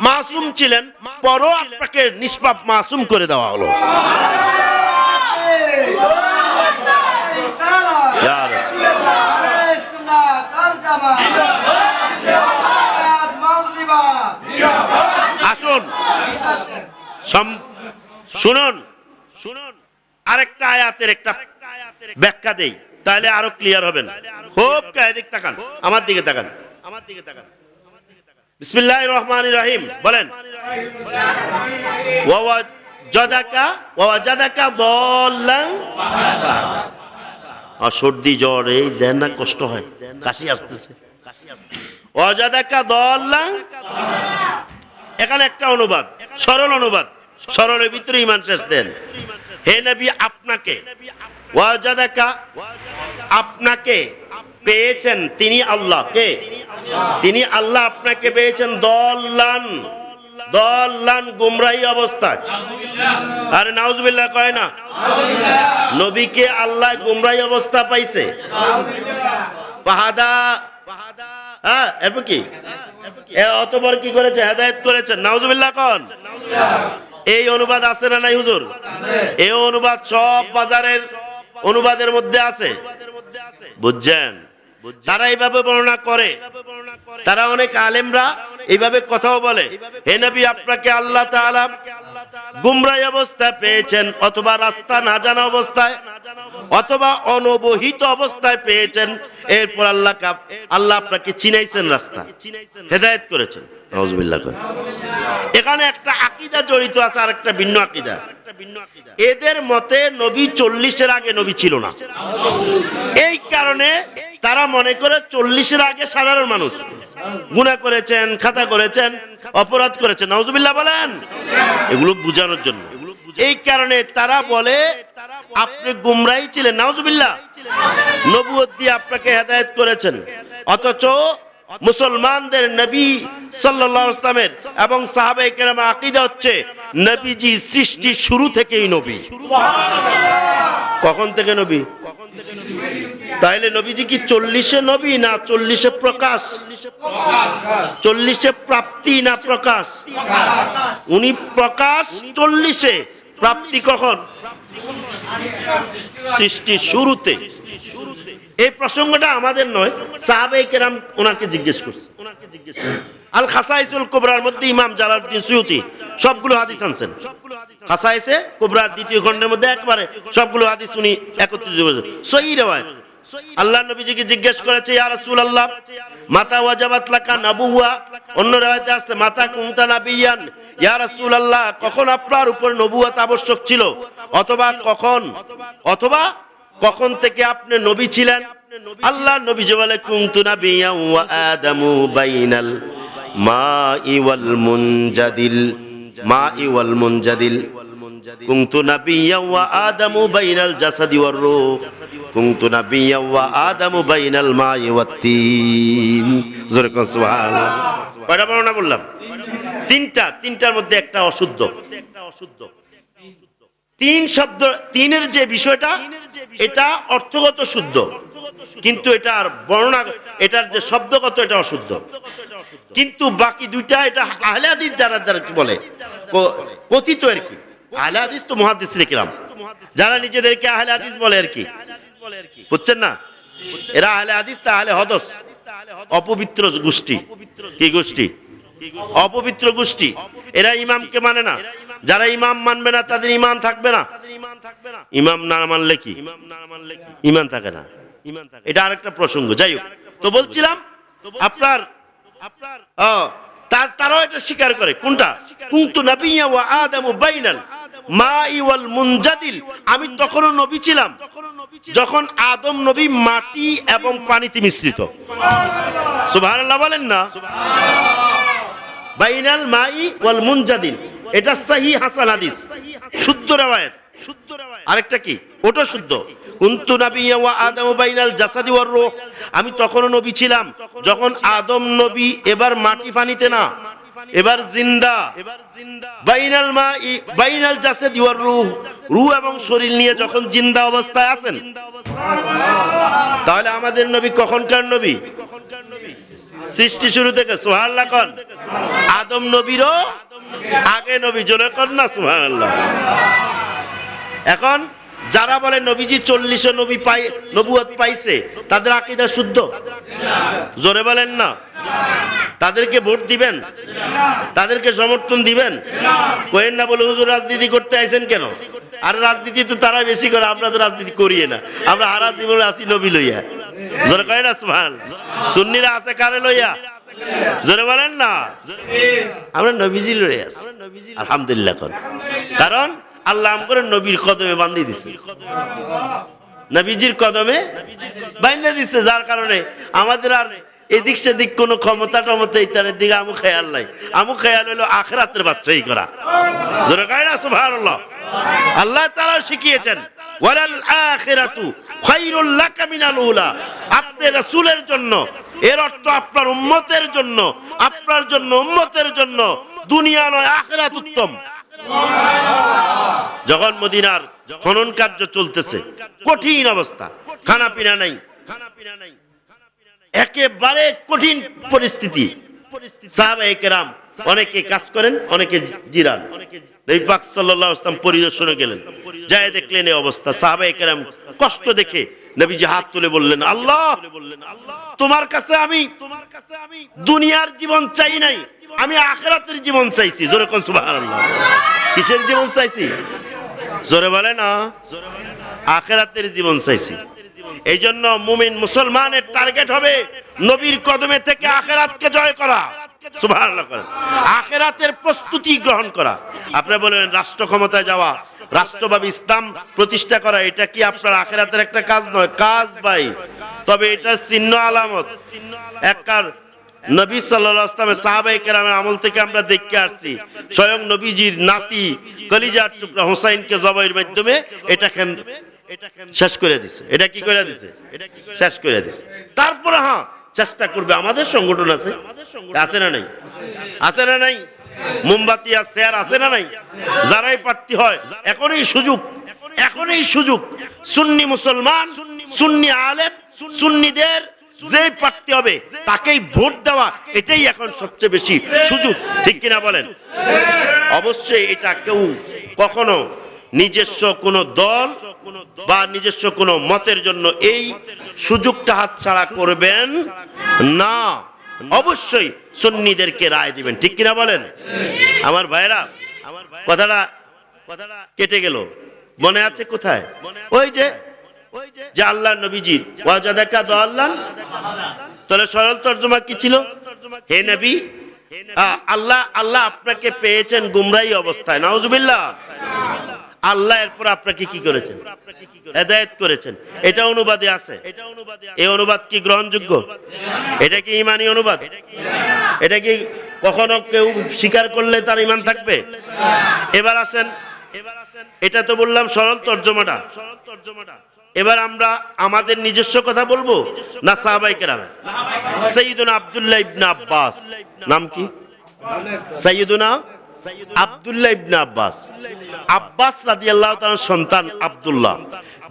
মাসুম ছিলেন, পরও আপনাকে নিষ্পাপ মাসুম করে দেওয়া হলো। আসুন শুনুন, আরেকটা আয়াতের একটা ব্যাখ্যা দেই, তাহলে আরো ক্লিয়ার হবেন। খুব কায়দিক তাকান, আমার দিকে তাকান, আমার দিকে তাকান। বিসমিল্লাহির রহমানির রহিম বলেন জাদাকা ওয়াজাদাকা দাল্লান আর সর্দি জ্বর এই দেন না কষ্ট হয়, কাশি আসতেছে। ওয়াজাদাকা দাল্লান, এখানে একটা অনুবাদ, সরল অনুবাদ, সরলের ভিতরে ঈমান শেষ দেন। হে নবী আপনাকে, ওয়াজাদাকা আপনাকে পেয়েছেন, তিনি আল্লাহ, কে? তিনি আল্লাহ আপনাকে পেয়েছেন দল্লান, দল্লান গুমরাহী অবস্থায়। আরে নাউজুবিল্লাহ কয় না, নবীকে আল্লাহ গুমরাহী অবস্থা পাইছে। ফাহাদা, হ্যাঁ এরপর কি অতবার কি করেছে? হেদায়েত করেছেন। নাউজুবিল্লাহ কোন? এই অনুবাদ আছে না নাই হুজুর? এই অনুবাদ সব বাজারের অনুবাদের মধ্যে আছে, বুঝছেন? তারা এইভাবে বর্ণনা করে, তারা অনেক আলেমরা এইভাবে কথাও বলে, হে নবী আপনাকে আল্লাহ তাআলা গুমরাহী অবস্থায় পেয়েছেন, অথবা রাস্তা না জানা অবস্থায়, অথবা অনবহিত অবস্থায় পেয়েছেন। এরপর আল্লাহ আপনাকে চিনাইছেন, রাস্তা হেদায়েত করেছেন। নাউজুবিল্লাহ করে। এখানে একটা আকীদা জড়িত আছে, আর একটা ভিন্ন আকীদা। এদের মতে নবী 40-এর আগে নবী ছিল না। এই কারণে তারা মনে করে 40-এর আগে সাধারণ মানুষ গুনাহ করেছেন, খাতা করেছেন, অপরাধ করেছেন। নাউজুবিল্লাহ বলেন। এগুলো বুঝানোর জন্য। এই কারণে তারা বলে আপনি গুমরাহী ছিলেন, নাউজুবিল্লাহ, নবুয়ত দিয়ে আপনাকে হেদায়েত করেছেন। অথচ মুসলমানদের নবী সাল্লাল্লাহু আলাইহি ওয়াসাল্লামের এবং সাহাবায়ে কেরামের আকীদা হচ্ছে নবীজি সৃষ্টির শুরু থেকেই নবী। কখন থেকে নবী? তাইলে নবীজি কি 40-এ নবী না 40-এ প্রকাশ? 40-এ প্রাপ্তি না প্রকাশ? উনি প্রকাশ 40-এ, প্রাপ্তি কখন? সৃষ্টির শুরুতে। এই প্রসঙ্গটা আমাদের নয়, সাহাবায়ে কেরাম ওনাকে জিজ্ঞেস করছে। আল খাসাইসুল কুবরার মধ্যে ইমাম জালালউদ্দিন সুয়ুতি সবগুলো হাদিস আনছেন। খাসাইসে কুবরা দ্বিতীয় খণ্ডের মধ্যে একবারে সবগুলো হাদিস উনি একত্রিত করেছেন, সহিহ riwayat। আল্লাহ নবীজিকে জিজ্ঞেস করেছে, ইয়া রাসূলুল্লাহ মাতা ওয়াজাবাত লাকা নবুওয়া, অন্য riwayate আসছে মাতা কুনতা নাবিয়ান, ইয়া রাসূলুল্লাহ কখন আপনার উপর নবুয়ত আবশ্যক ছিল, অথবা কখন থেকে আপনি নবী ছিলেন? আল্লাহ নবীজি বলে কুনতু নাবিয়ান ওয়া আদামু বাইনাল মাই ওয়াল মুনজাদিল, মাই ওয়াল মুনজাদিল, কুনতু নাবিয়ান ওয়া আদামু বাইনাল জাসাদি ওয়ার রূহ, কুনতু নাবিয়ান ওয়া আদামু বাইনাল মাই ওয়াত তিন। জোরে কোন সুবহানাল্লাহ। কয়টা বর্ণনা বললাম? তিনটার মধ্যে একটা অশুদ্ধ। তিন শব্দ, তিনের যে বিষয়টা এটা অর্থগত শুদ্ধ, কিন্তু এটার বর্ণনা, এটার যে শব্দগত এটা অশুদ্ধ। কিন্তু বাকি দুইটা এটা আহলে হাদিস যারা বলে কথিত আর কি। আহলে হাদিস তো মুহাদ্দিসিনে কিরাম, যারা নিজেদেরকে আহলে হাদিস বলে আর কি, বুঝছেন না? এরা আহলে হাদিস তা আহলে হদস, অপবিত্র গোষ্ঠী। কি গোষ্ঠী? অপবিত্র গোষ্ঠী। এরা ইমামকে মানে না। যারা ইমাম মানবে না তাদের ঈমান থাকবে না। ইমাম না মানলে কি ঈমান থাকে না? এটা আরেকটা প্রসঙ্গ। যাই হোক, তো বলছিলাম আপনার তারাও এটা স্বীকার করে। কোনটা? কুনতু নাবিয়্যা ওয়া আদামু বাইনাল মাই ওয়াল মুনজাদিল, আমি তখনও নবী ছিলাম যখন আদম নবী মাটি এবং পানিতে মিশ্রিত। সুবহানাল্লাহ বলেন না? বাইনাল মাই ওয়াল মুনজাদিল, এটা সহিহ হাসান হাদিস, শুদ্ধ riwayat। আরেকটা কি? ওটা শুদ্ধ। কুনতু নাবিয়্যা ওয়া আদামু বাইনাল জাসাদি ওয়ার রূহ, আমি তখনও নবী ছিলাম যখন আদম নবী এবার মাটি পানিতে না, এবার জিন্দা। বাইনাল মাই বাইনাল জাসাদি ওয়ার রূহ, রূহ এবং শরীর নিয়ে যখন জিন্দা অবস্থায় আছেন। তাহলে আমাদের নবী কখনকার নবী? সৃষ্টি শুরু থেকে। সুবহানাল্লাহ কোন? আদম নবীরও আগে নবী। জোরে কোন না সুবহানাল্লাহ। এখন যারা বলে নবীজি 40-এ নবুয়ত পাইছে, তাদের আকীদা শুদ্ধ? জোরে বলেন না। তাদেরকে ভোট দিবেন? তাদেরকে সমর্থন দিবেন? কোয়েন না বলে হুজুর রাজনীতি করতে আইছেন কেন? আর রাজনীতি তো তারা বেশি করে, আমরা তো রাজনীতি করি না। আমরা হারা জীবনে আসি নবী লইয়া। জোরে কয় না সুবহানাল্লাহ। সুন্নিরা আছে কারে লইয়া? জোরে বলেন না। আমরা নবীজি লড়ে আছি আলহামদুলিল্লাহ। কারণ আল্লাহ আমগরে নবীর কদমে বান্ধি দিছে, নবীজির কদমে বান্ধা দিচ্ছে, যার কারণে আমাদের আর এদিক সেদিক কোনো ক্ষমতা ইত্যাদির দিকে আমু খেয়াল নাই। আমু খেয়াল হলো আখিরাতের বাচ্চাই করা। জোরে কয় না সুবহানাল্লাহ। আল্লাহ তাআলা শিখিয়েছেন ওয়ালাল আখিরাতু খায়রুল লাকা মিনাল উলা। আপনি রাসূলের জন্য, এর অর্থ আপনার উম্মতের জন্য, আপনার জন্য উম্মতের জন্য দুনিয়া নয় আখিরাত উত্তম। যখন মদিনার খনন কার্য চলতেছে, কঠিন অবস্থা, খানা পিনা নাই, একেবারে কঠিন পরিস্থিতি। সাহাবায়ে কেরাম অনেকে কাজ করেন, অনেকে জিরান। নবী পাক সাল্লাল্লাহু আলাইহি ওয়াসাল্লাম পরিদর্শনে গেলেন, যায় দেখলেন এই অবস্থা। সাহাবায়ে কেরাম কষ্ট দেখে নবীজি হাত তুলে বললেন, আল্লাহ, তোমার কাছে আমি দুনিয়ার জীবন চাই নাই, আমি আখিরাতের জীবন চাইছি। জোরে কোন সুবহানাল্লাহ। কিসের জীবন চাইছি? জোরে বলে না। আখিরাতের জীবন চাইছি। এই জন্য মুমিন মুসলমানের টার্গেট হবে নবীর কদমে থেকে আখিরাতকে জয় করা। সুবহানাল্লাহ। আখিরাতের প্রস্তুতি গ্রহণ করা। আপনি বলেন রাষ্ট্র ক্ষমতায় যাওয়া, রাষ্ট্রভাবে ইসলাম প্রতিষ্ঠা করা, এটা কি আপনার আখিরাতের একটা কাজ নয়? কাজ ভাই, তবে এটা চিহ্ন আলামত। একবার নবী সাল্লাল্লাহু আলাইহি ওয়াসাল্লামের সাহাবায়ে কেরামের আমল থেকে আমরা দেখে আসছি, স্বয়ং নবীজির নাতি কলিজার টুকরা হোসাইনকে জবাইয়ের মাধ্যমে এটা শেষ করে দিছে। এটা কি করে দিছে? শেষ করে দিছে। তারপরে হ্যাঁ চেষ্টা করবে। আমাদের সংগঠন আছে, আছে না নাই? আছে না নাই? মোমবাতি আর চেয়ার আছে না নাই? যারাই প্রার্থী হয়, এখনই সুযোগ, এখনই সুযোগ। সুন্নি মুসলমান, সুন্নি আলেম, সুন্নিদের যে প্রার্থী হবে তাকেই ভোট দেওয়া, এটাই এখন সবচেয়ে বেশি সুযোগ। ঠিক কিনা বলেন? অবশ্যই এটা কেউ কখনো নিজস্ব কোন দল বা নিজস্ব কোন মতের জন্য এই সুযোগটা হাতছাড়া করবেন না। অবশ্যই সুন্নিদেরকে রায় দিবেন। ঠিক কিনা বলেন? আমার ভাইরা, কথাটা কেটে গেল, মনে আছে কোথায়? ওই যে আল্লাহ নবীজির ওয়াজাদাকা দাল্লান, তাহলে সরল তরজমা কি ছিল? হে নবী, আল্লাহ আপনাকে পেয়েছেন গুমরাহী অবস্থায়। নাউজুবিল্লাহ। আল্লাহ এরপর আপনাকে কি করেছেন? হেদায়েত করেছেন। এটা অনুবাদে আছে। এই অনুবাদ কি গ্রহণযোগ্য? এটা কি ঈমানী অনুবাদ? এটা কি কখনো কেউ স্বীকার করলে তার ঈমান থাকবে? এবার আসেন, এটা তো বললাম সরল তরজমাটা। এবার আমরা আমাদের নিজস্ব কথা বলবো না সাহাবায়ে কেরাম? সাইয়্যিদুনা আব্দুল্লাহ ইবনে আব্বাস, নাম কি? সাইয়্যিদুনা আব্দুল্লাহ ইবনে আব্বাস। আব্বাস রাদিয়াল্লাহু তাআলার সন্তান আব্দুল্লাহ,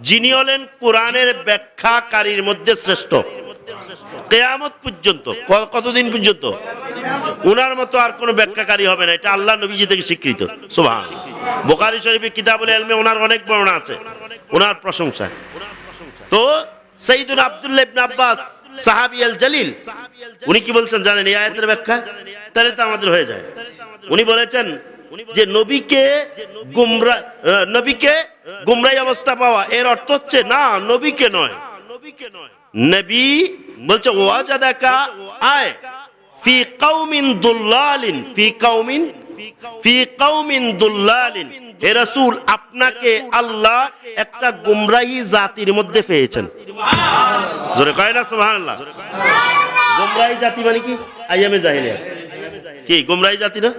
যিনি হলেন কোরআনের ব্যাখ্যাকারীর মধ্যে শ্রেষ্ঠ। কিয়ামত পর্যন্ত, কতদিন পর্যন্ত? উনার মতো আর কোনো ব্যাখ্যাকারী হবে না, এটা আল্লাহ নবীজি থেকে স্বীকৃত। সুবহানাল্লাহ। বুখারী শরীফে কিতাবুল ইলমে ওনার অনেক বর্ণনা আছে, ওনার প্রশংসা। তো সাইয়্যিদুনা আব্দুল্লাহ ইবনে আব্বাস সাহাবী আল জালিল, উনি কি বলছেন জানেন এই আয়াতের ব্যাখ্যা? তাহলে তো আমাদের হয়ে যায়। উনি বলেছেন যে নবীকে গুমরাহী অবস্থা পাওয়া, এর অর্থ হচ্ছে না নবীকে নয়, নবী বলছে ওয়াজাদাকা আয় ফি কওমিন দুল্লালিন, ফি কওমিন দুল্লালিন। হে রাসূল, আপনাকে আল্লাহ একটা গুমরাহী জাতির মধ্যে পেয়েছেন। জোরে কয় না সুবহানাল্লাহ। গুমরাহী জাতি মানে কি? আইয়ামে জাহেলিয়াত। কি গুমরাহী জাতি না?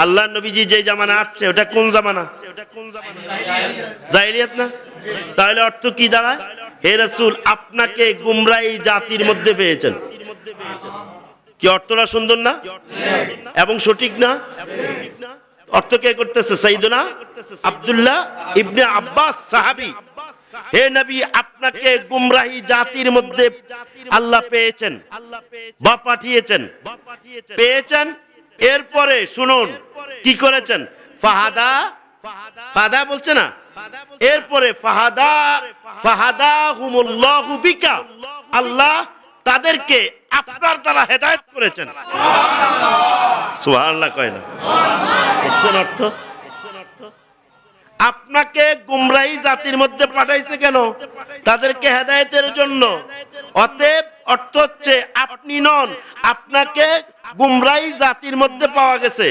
আল্লাহ নবীজি যে জামানা আসছে ওটা কোন জামানা? জাহেলিয়াত না? তাহলে অর্থ কি দাঁড়ায়? হে রাসূল, আপনাকে গুমরাহী জাতির মধ্যে পেয়েছেন। কি অর্থটা সুন্দর না এবং সঠিক না? অর্থ কে করতেছে? সাইয়্যিদুনা আব্দুল্লাহ ইবনে আব্বাস সাহাবী। হে নবী, আপনাকে গুমরাহী জাতির মধ্যে আল্লাহ পেয়েছেন বা পাঠিয়েছেন, পেয়েছেন। এরপরে শুনুন কি করেছেন? ফাহাদা বলছে না, এরপরে ফাহাদাহুমুল্লাহু বিকা, আল্লাহ তাদেরকে আপনার দ্বারা হেদায়েত করেছেন। সুবহানাল্লাহ কয় না? দেখছেন অর্থ? আপনাকে গুমরাহী জাতির মধ্যে পাঠাইছে কেন? তাদেরকে হেদায়েতের জন্য। অতএব অর্থ হচ্ছে আপনি নন, আপনাকে গুমরাহী জাতির মধ্যে পাওয়া গেছে,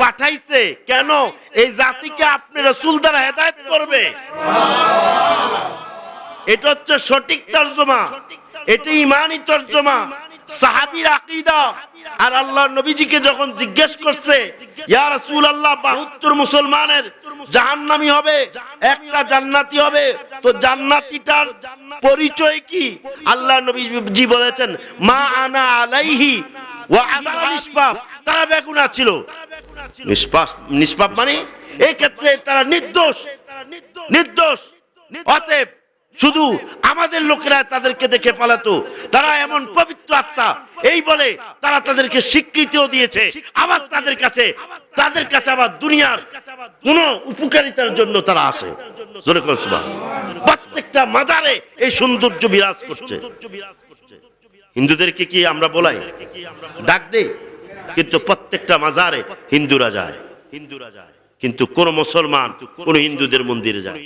পাঠাইছে। কেন? এই জাতিকে আপনি রাসূল দ্বারা হেদায়েত করবে। এটা হচ্ছে সঠিক তরজমা, এটা ঈমানি তরজমা, সাহাবীর আকীদা। আর আল্লাহর নবীজিকে যখন জিজ্ঞেস করছে, ইয়া রাসূলুল্লাহ ৭২ মুসলমানের জাহান্নামী হবে, একটা জান্নাতি হবে, তো জান্নাতীটার পরিচয় কি? আল্লাহর নবীজি বলেছেন, মা আনা আলাইহি ওয়া আসহাবি নিষ্পাপ। তারা বেগুনাহ ছিল। নিষ্পাপ মানে এই ক্ষেত্রে তারা নির্দোষ, নির্দোষ। অতএব শুধু আমাদের লোকেরা তাদেরকে দেখে পালাতো, তারা এমন পবিত্র আত্মা, এই বলে তারা তাদেরকে স্বীকৃতিও দিয়েছে। আবার তাদের কাছে আবার দুনিয়ার কোন উপকারিতার জন্য তারা আসে। জোরে করে সুবহানাল্লাহ। প্রত্যেকটা মাজারে এই সৌন্দর্য বিরাজ করছে। হিন্দুদেরকে কি আমরা বলাই, ডাক দেই? কিন্তু প্রত্যেকটা মাজারে হিন্দুরা যায়, কিন্তু কোন মুসলমান কোন হিন্দুদের মন্দিরে যায়?